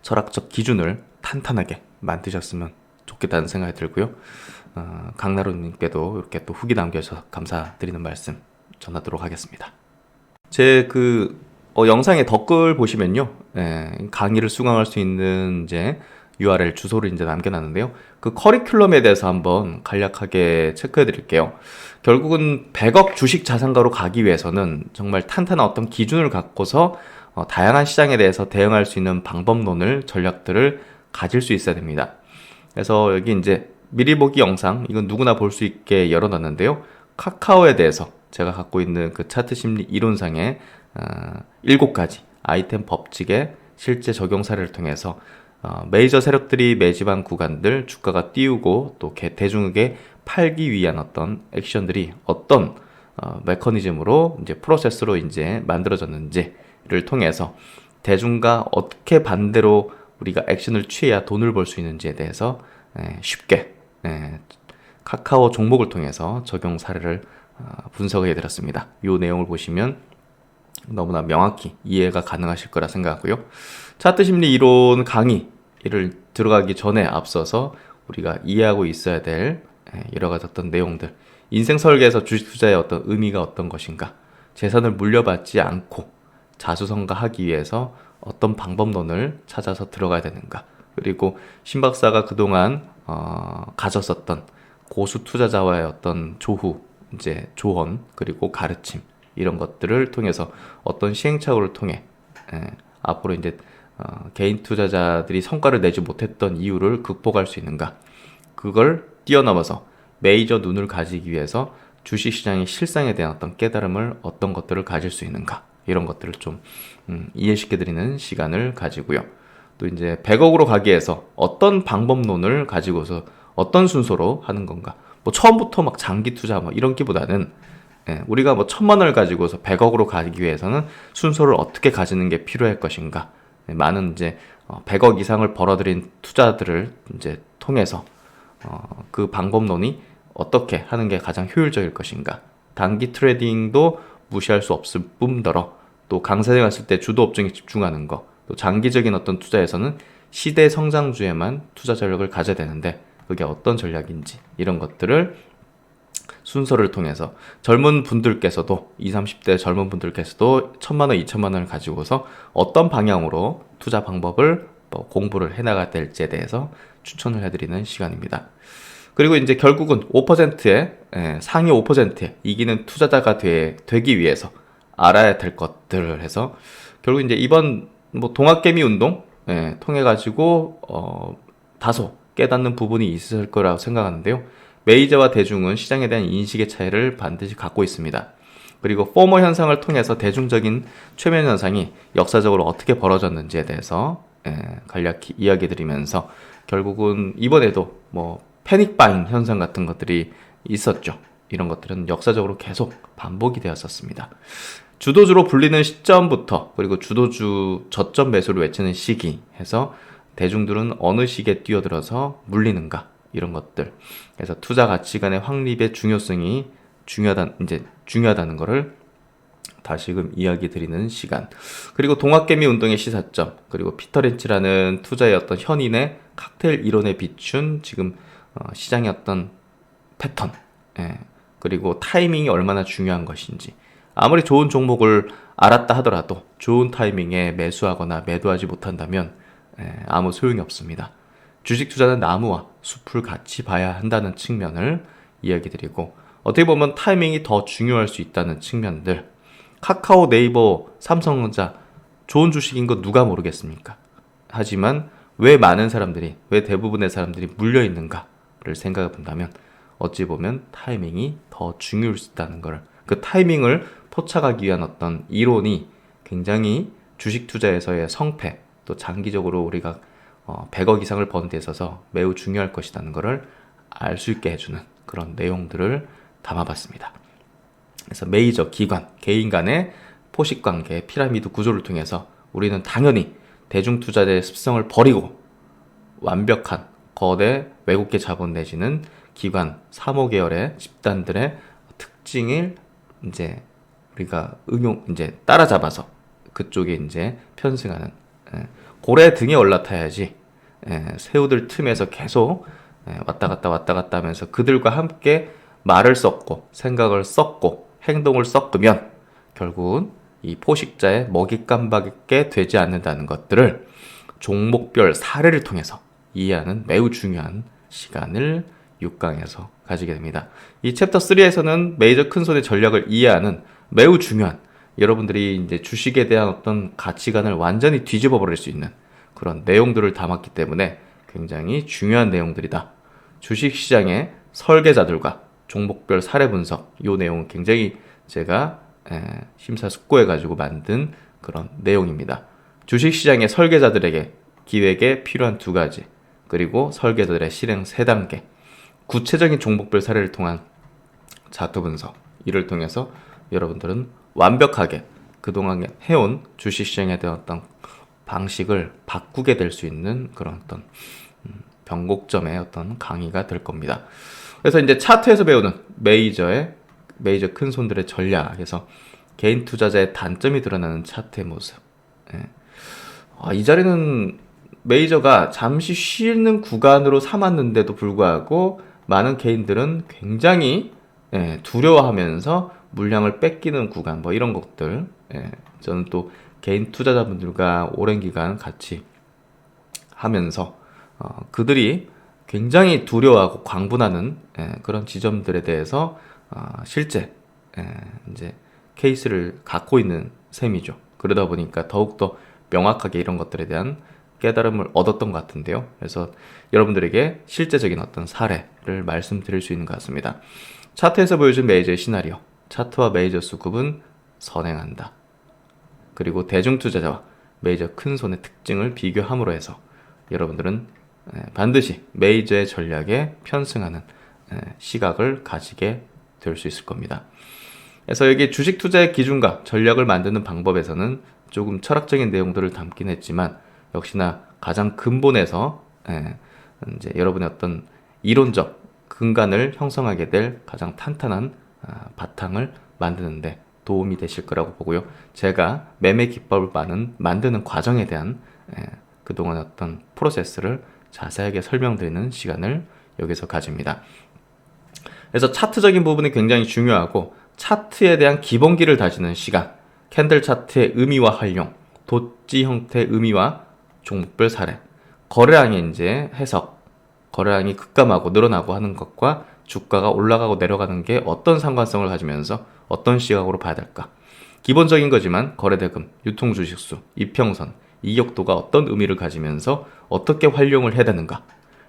철학적 기준을 탄탄하게 만드셨으면 좋겠다는 생각이 들고요. 강나루님께도 이렇게 또 후기 남겨주셔서 감사드리는 말씀 전하도록 하겠습니다. 제 영상의 댓글 보시면요, 강의를 수강할 수 있는 이제 URL 주소를 이제 남겨놨는데요. 그 커리큘럼에 대해서 한번 간략하게 체크해 드릴게요. 결국은 100억 주식 자산가로 가기 위해서는 정말 탄탄한 어떤 기준을 갖고서 다양한 시장에 대해서 대응할 수 있는 방법론을, 전략들을 가질 수 있어야 됩니다. 그래서 여기 이제 미리 보기 영상, 이건 누구나 볼 수 있게 열어놨는데요. 카카오에 대해서 제가 갖고 있는 그 차트 심리 이론상의 7가지 아이템 법칙의 실제 적용 사례를 통해서 메이저 세력들이 매집한 구간들 주가가 띄우고 또 대중에게 팔기 위한 어떤 액션들이 어떤 메커니즘으로 이제 프로세스로 이제 만들어졌는지를 통해서 대중과 어떻게 반대로 우리가 액션을 취해야 돈을 벌 수 있는지에 대해서 쉽게 카카오 종목을 통해서 적용 사례를 분석해 드렸습니다. 이 내용을 보시면 너무나 명확히 이해가 가능하실 거라 생각하고요. 차트 심리 이론 강의를 들어가기 전에 앞서서 우리가 이해하고 있어야 될 여러 가지 어떤 내용들, 인생 설계에서 주식 투자의 어떤 의미가 어떤 것인가, 재산을 물려받지 않고 자수성가하기 위해서 어떤 방법론을 찾아서 들어가야 되는가, 그리고 신 박사가 그동안 가졌었던 고수 투자자와의 어떤 이제 조언, 그리고 가르침, 이런 것들을 통해서 어떤 시행착오를 통해 앞으로 이제 개인 투자자들이 성과를 내지 못했던 이유를 극복할 수 있는가, 그걸 뛰어넘어서 메이저 눈을 가지기 위해서 주식시장의 실상에 대한 어떤 깨달음을, 어떤 것들을 가질 수 있는가, 이런 것들을 좀 이해시켜드리는 시간을 가지고요. 또 이제 100억으로 가기 위해서 어떤 방법론을 가지고서 어떤 순서로 하는 건가, 뭐 처음부터 막 장기 투자 뭐 이런 기보다는 우리가 뭐 1000만 원을 가지고서 100억으로 가기 위해서는 순서를 어떻게 가지는 게 필요할 것인가, 많은 이제 100억 이상을 벌어들인 투자들을 이제 통해서 그 방법론이 어떻게 하는 게 가장 효율적일 것인가, 단기 트레이딩도 무시할 수 없을 뿐더러 또 강세에 갔을 때 주도 업종에 집중하는 거, 또 장기적인 어떤 투자에서는 시대 성장주에만 투자 전략을 가져야 되는데 그게 어떤 전략인지, 이런 것들을 순서를 통해서 젊은 분들께서도 20, 30대 젊은 분들께서도 1000만 원, 2000만 원을 가지고서 어떤 방향으로 투자 방법을 공부를 해나가야 될지에 대해서 추천을 해드리는 시간입니다. 그리고 이제 결국은 5%의 상위 5%에 이기는 투자자가 되기 위해서 알아야 될 것들을 해서 결국 이제 이번 뭐 동학개미 운동 통해 가지고 다소 깨닫는 부분이 있을 거라고 생각하는데요. 메이저와 대중은 시장에 대한 인식의 차이를 반드시 갖고 있습니다. 그리고 포머 현상을 통해서 대중적인 최면 현상이 역사적으로 어떻게 벌어졌는지에 대해서 간략히 이야기 드리면서 결국은 이번에도 뭐 패닉 바잉 현상 같은 것들이 있었죠. 이런 것들은 역사적으로 계속 반복이 되었었습니다. 주도주로 불리는 시점부터, 그리고 주도주 저점 매수를 외치는 시기 해서 대중들은 어느 시기에 뛰어들어서 물리는가, 이런 것들. 그래서 투자 가치관의 확립의 중요성이 중요하다는 것을 다시금 이야기 드리는 시간. 그리고 동학개미 운동의 시사점, 그리고 피터 린치라는 투자의 어떤 현인의 칵테일 이론에 비춘 지금 시장의 어떤 패턴, 그리고 타이밍이 얼마나 중요한 것인지. 아무리 좋은 종목을 알았다 하더라도 좋은 타이밍에 매수하거나 매도하지 못한다면 아무 소용이 없습니다. 주식 투자는 나무와 숲을 같이 봐야 한다는 측면을 이야기 드리고, 어떻게 보면 타이밍이 더 중요할 수 있다는 측면들, 카카오, 네이버, 삼성전자 좋은 주식인 거 누가 모르겠습니까? 하지만 왜 대부분의 사람들이 물려있는가를 생각해 본다면 어찌 보면 타이밍이 더 중요할 수 있다는 걸, 그 타이밍을 포착하기 위한 어떤 이론이 굉장히 주식 투자에서의 성패, 또 장기적으로 우리가 100억 이상을 버는 데 있어서 매우 중요할 것이라는 것을 알 수 있게 해주는 그런 내용들을 담아봤습니다. 그래서 메이저 기관, 개인 간의 포식관계, 피라미드 구조를 통해서 우리는 당연히 대중투자자의 습성을 버리고 완벽한 거대 외국계 자본 내지는 기관, 사모계열의 집단들의 특징을 이제 우리가 이제 따라잡아서 그쪽에 이제 편승하는, 고래 등에 올라타야지 새우들 틈에서 계속 왔다 갔다 하면서 그들과 함께 말을 섞고 생각을 섞고 행동을 섞으면 결국은 이 포식자의 먹잇감밖에 되지 않는다는 것들을 종목별 사례를 통해서 이해하는 매우 중요한 시간을 6강에서 가지게 됩니다. 이 챕터 3에서는 메이저 큰손의 전략을 이해하는 매우 중요한, 여러분들이 이제 주식에 대한 어떤 가치관을 완전히 뒤집어 버릴 수 있는 그런 내용들을 담았기 때문에 굉장히 중요한 내용들이다. 주식시장의 설계자들과 종목별 사례 분석, 이 내용은 굉장히 제가 심사숙고해가지고 만든 그런 내용입니다. 주식시장의 설계자들에게 기획에 필요한 2가지, 그리고 설계자들의 실행 3단계, 구체적인 종목별 사례를 통한 차트 분석, 이를 통해서 여러분들은 완벽하게 그동안 해온 주식시장에 대한 어떤 방식을 바꾸게 될 수 있는 그런 어떤 변곡점의 어떤 강의가 될 겁니다. 그래서 이제 차트에서 배우는 메이저 큰 손들의 전략에서 개인 투자자의 단점이 드러나는 차트의 모습. 이 자리는 메이저가 잠시 쉬는 구간으로 삼았는데도 불구하고 많은 개인들은 굉장히 두려워하면서 물량을 뺏기는 구간, 뭐 이런 것들. 저는 또 개인 투자자분들과 오랜 기간 같이 하면서 그들이 굉장히 두려워하고 광분하는 그런 지점들에 대해서 실제 이제 케이스를 갖고 있는 셈이죠. 그러다 보니까 더욱더 명확하게 이런 것들에 대한 깨달음을 얻었던 것 같은데요. 그래서 여러분들에게 실제적인 어떤 사례를 말씀드릴 수 있는 것 같습니다. 차트에서 보여준 메이저의 시나리오, 차트와 메이저 수급은 선행한다. 그리고 대중투자자와 메이저 큰손의 특징을 비교함으로 해서 여러분들은 반드시 메이저의 전략에 편승하는 시각을 가지게 될 수 있을 겁니다. 그래서 여기 주식 투자의 기준과 전략을 만드는 방법에서는 조금 철학적인 내용들을 담긴 했지만 역시나 가장 근본에서 이제 여러분의 어떤 이론적 근간을 형성하게 될 가장 탄탄한 바탕을 만드는데 도움이 되실 거라고 보고요. 제가 매매 기법을 만드는 과정에 대한 그동안 어떤 프로세스를 자세하게 설명드리는 시간을 여기서 가집니다. 그래서 차트적인 부분이 굉장히 중요하고 차트에 대한 기본기를 다지는 시간, 캔들 차트의 의미와 활용, 도지 형태의 의미와 종목별 사례, 거래량의 이제 해석, 거래량이 급감하고 늘어나고 하는 것과 주가가 올라가고 내려가는 게 어떤 상관성을 가지면서 어떤 시각으로 봐야 될까? 기본적인 거지만 거래대금, 유통주식수, 이평선, 이격도가 어떤 의미를 가지면서 어떻게 활용을 해야 되는가?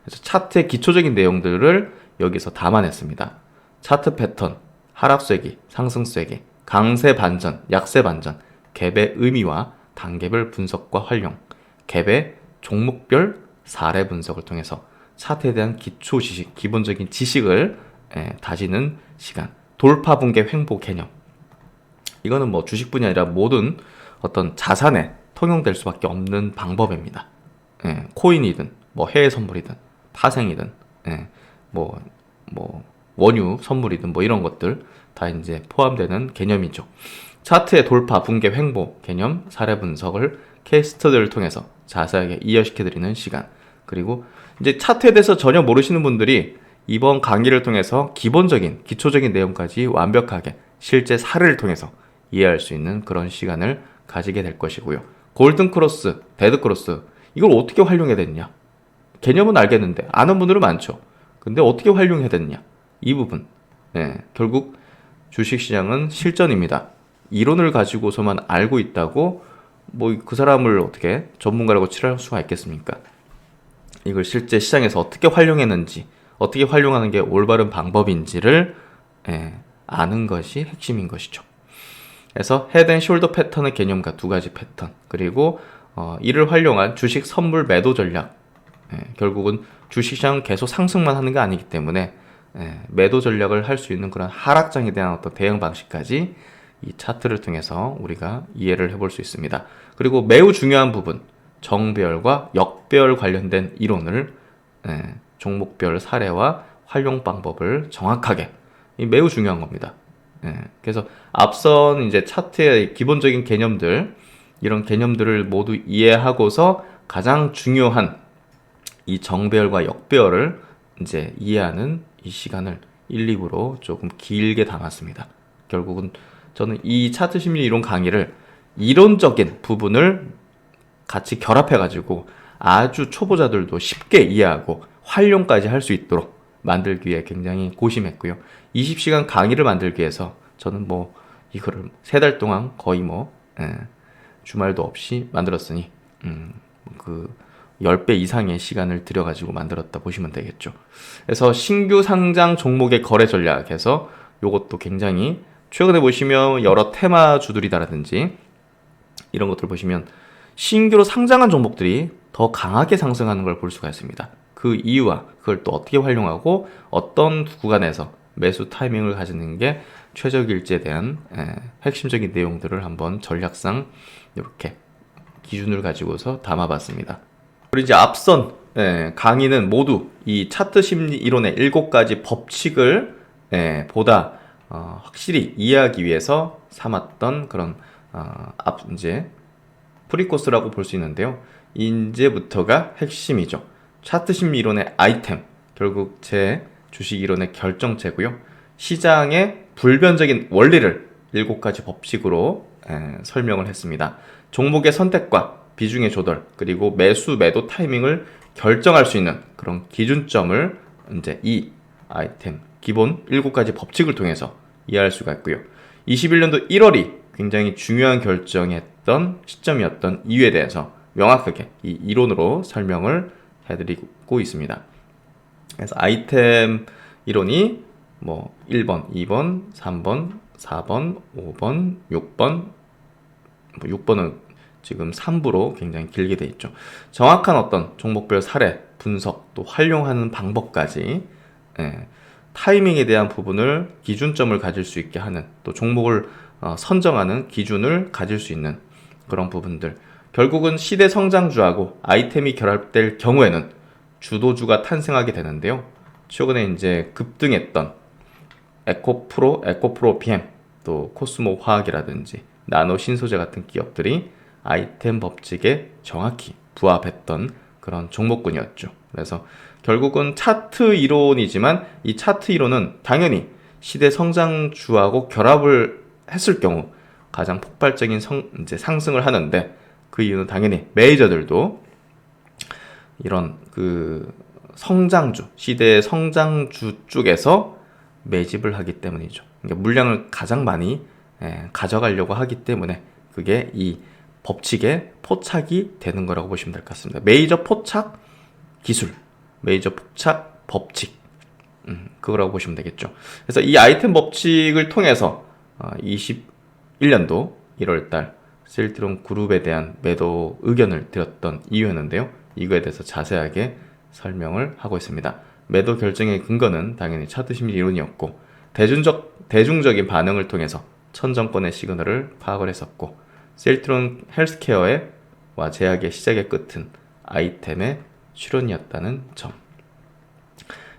그래서 차트의 기초적인 내용들을 여기서 담아냈습니다. 차트 패턴, 하락세기, 상승세기, 강세 반전, 약세 반전, 갭의 의미와 단계별 분석과 활용, 갭의 종목별 사례 분석을 통해서 차트에 대한 기초 지식, 기본적인 지식을 다지는 시간. 돌파 붕괴 횡보 개념. 이거는 뭐 주식뿐이 아니라 모든 어떤 자산에 통용될 수밖에 없는 방법입니다. 코인이든 뭐 해외 선물이든 파생이든 뭐 원유 선물이든 뭐 이런 것들 다 이제 포함되는 개념이죠. 차트의 돌파 붕괴 횡보 개념 사례 분석을 케이스 스터디를 통해서 자세하게 이해시켜드리는 시간. 그리고 이제 차트에 대해서 전혀 모르시는 분들이 이번 강의를 통해서 기본적인 기초적인 내용까지 완벽하게 실제 사례를 통해서 이해할 수 있는 그런 시간을 가지게 될 것이고요. 골든 크로스, 데드 크로스, 이걸 어떻게 활용해야 되느냐? 개념은 알겠는데 아는 분들은 많죠. 근데 어떻게 활용해야 되느냐? 이 부분. 결국 주식시장은 실전입니다. 이론을 가지고서만 알고 있다고 뭐 그 사람을 어떻게 전문가라고 칠할 수가 있겠습니까? 이걸 실제 시장에서 어떻게 활용했는지, 어떻게 활용하는 게 올바른 방법인지를 아는 것이 핵심인 것이죠. 그래서 헤드 앤 숄더 패턴의 개념과 2가지 패턴, 그리고 이를 활용한 주식 선물 매도 전략, 결국은 주식시장 계속 상승만 하는 게 아니기 때문에 매도 전략을 할 수 있는 그런 하락장에 대한 어떤 대응 방식까지 이 차트를 통해서 우리가 이해를 해볼 수 있습니다. 그리고 매우 중요한 부분, 정배열과 역배열 관련된 이론을 종목별 사례와 활용 방법을 정확하게, 매우 중요한 겁니다. 그래서 앞선 이제 차트의 기본적인 개념들, 이런 개념들을 모두 이해하고서 가장 중요한 이 정배열과 역배열을 이제 이해하는 이 시간을 1, 2부로 조금 길게 담았습니다. 결국은 저는 이 차트 심리 이론 강의를 이론적인 부분을 같이 결합해가지고 아주 초보자들도 쉽게 이해하고 활용까지 할 수 있도록 만들기 위해 굉장히 고심했고요. 20시간 강의를 만들기 위해서 저는 뭐 이거를 3달 동안 거의 주말도 없이 만들었으니 그 10배 이상의 시간을 들여가지고 만들었다 보시면 되겠죠. 그래서 신규 상장 종목의 거래 전략에서 요것도 굉장히 최근에 보시면 여러 테마주들이다라든지 이런 것들 보시면 신규로 상장한 종목들이 더 강하게 상승하는 걸 볼 수가 있습니다. 그 이유와 그걸 또 어떻게 활용하고 어떤 구간에서 매수 타이밍을 가지는 게 최적일지에 대한 핵심적인 내용들을 한번 전략상 이렇게 기준을 가지고서 담아봤습니다. 그리고 이제 앞선 강의는 모두 이 차트 심리 이론의 7가지 법칙을 보다 확실히 이해하기 위해서 삼았던 그런 이제 프리코스라고 볼 수 있는데요. 이제부터가 핵심이죠. 차트 심리 이론의 아이템, 결국 제 주식 이론의 결정체고요. 시장의 불변적인 원리를 7가지 법칙으로 설명을 했습니다. 종목의 선택과 비중의 조절, 그리고 매수 매도 타이밍을 결정할 수 있는 그런 기준점을 이제 이 아이템 기본 7가지 법칙을 통해서 이해할 수가 있고요. 21년도 1월이 굉장히 중요한 결정했던 시점이었던 이유에 대해서 명확하게 이 이론으로 설명을 해드리고 있습니다. 그래서 아이템 이론이 뭐 1번, 2번, 3번, 4번, 5번, 6번, 6번은 지금 3부로 굉장히 길게 돼 있죠. 정확한 어떤 종목별 사례, 분석, 또 활용하는 방법까지 타이밍에 대한 부분을 기준점을 가질 수 있게 하는, 또 종목을 선정하는 기준을 가질 수 있는 그런 부분들, 결국은 시대 성장주하고 아이템이 결합될 경우에는 주도주가 탄생하게 되는데요. 최근에 이제 급등했던 에코프로 PM, 또 코스모 화학이라든지 나노 신소재 같은 기업들이 아이템 법칙에 정확히 부합했던 그런 종목군이었죠. 그래서 결국은 차트 이론이지만 이 차트 이론은 당연히 시대 성장주하고 결합을 했을 경우 가장 폭발적인 이제 상승을 하는데, 그 이유는 당연히 메이저들도 이런 그 성장주, 시대의 성장주 쪽에서 매집을 하기 때문이죠. 그러니까 물량을 가장 많이 가져가려고 하기 때문에 그게 이 법칙에 포착이 되는 거라고 보시면 될 것 같습니다. 메이저 포착 기술, 메이저 포착 법칙, 그거라고 보시면 되겠죠. 그래서 이 아이템 법칙을 통해서 21년도 1월달 셀트론 그룹에 대한 매도 의견을 드렸던 이유였는데요. 이거에 대해서 자세하게 설명을 하고 있습니다. 매도 결정의 근거는 당연히 차트 심리 이론이었고, 대중적인 반응을 통해서 천정권의 시그널을 파악을 했었고, 셀트론 헬스케어와 제약의 시작의 끝은 아이템의 출현이었다는 점.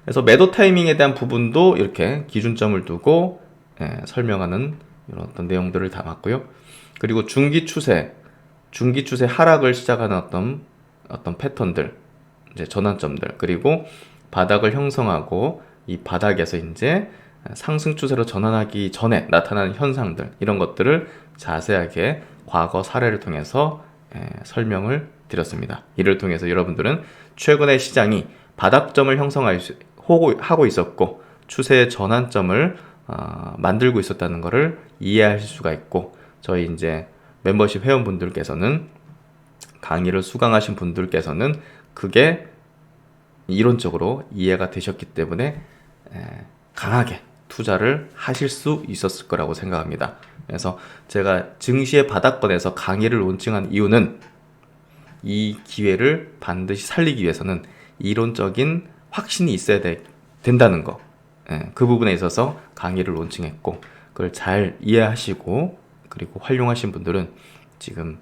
그래서 매도 타이밍에 대한 부분도 이렇게 기준점을 두고 설명하는 이런 어떤 내용들을 담았고요. 그리고 중기 추세 하락을 시작하는 어떤 패턴들, 이제 전환점들, 그리고 바닥을 형성하고 이 바닥에서 이제 상승 추세로 전환하기 전에 나타나는 현상들, 이런 것들을 자세하게 과거 사례를 통해서 설명을 드렸습니다. 이를 통해서 여러분들은 최근에 시장이 바닥점을 형성하고 있었고 추세의 전환점을 만들고 있었다는 것을 이해하실 수가 있고, 저희 이제 멤버십 회원분들께서는, 강의를 수강하신 분들께서는 그게 이론적으로 이해가 되셨기 때문에 강하게 투자를 하실 수 있었을 거라고 생각합니다. 그래서 제가 증시의 바닥권에서 강의를 론칭한 이유는 이 기회를 반드시 살리기 위해서는 이론적인 확신이 있어야 된다는 거. 예, 그 부분에 있어서 강의를 론칭했고, 그걸 잘 이해하시고 그리고 활용하신 분들은 지금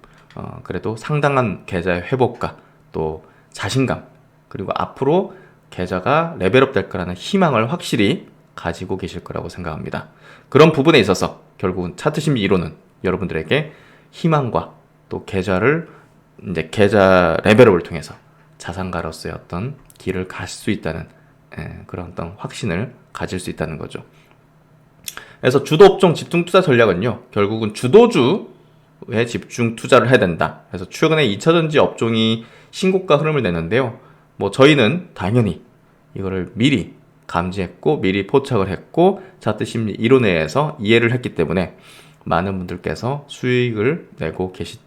그래도 상당한 계좌의 회복과 또 자신감, 그리고 앞으로 계좌가 레벨업 될 거라는 희망을 확실히 가지고 계실 거라고 생각합니다. 그런 부분에 있어서 결국은 차트 심리 이론은 여러분들에게 희망과 또 계좌를 이제 계좌 레벨업을 통해서 자산가로서의 어떤 길을 갈 수 있다는 그런 어떤 확신을 가질 수 있다는 거죠. 그래서 주도 업종 집중 투자 전략은요, 결국은 주도주에 집중 투자를 해야 된다. 그래서 최근에 2차전지 업종이 신고가 흐름을 내는데요. 뭐 저희는 당연히 이거를 미리 감지했고 미리 포착을 했고 차트 심리 이론에 의해서 이해를 했기 때문에 많은 분들께서 수익을 내고 계신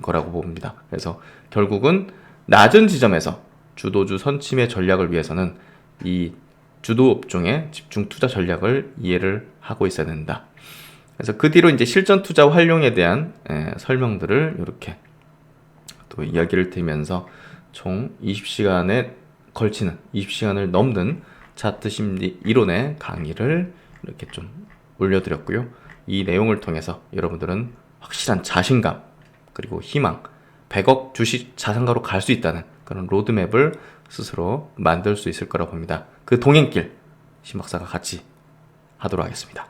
거라고 봅니다. 그래서 결국은 낮은 지점에서 주도주 선침의 전략을 위해서는 이 주도 업종의 집중 투자 전략을 이해를 하고 있어야 된다. 그래서 그 뒤로 이제 실전 투자 활용에 대한 설명들을 이렇게 또 이야기를 드리면서 총 20시간에 걸치는 20시간을 넘는 차트 심리 이론의 강의를 이렇게 좀 올려드렸고요. 이 내용을 통해서 여러분들은 확실한 자신감 그리고 희망, 100억 주식 자산가로 갈 수 있다는 그런 로드맵을 스스로 만들 수 있을 거라고 봅니다. 그 동행길 신 박사가 같이 하도록 하겠습니다.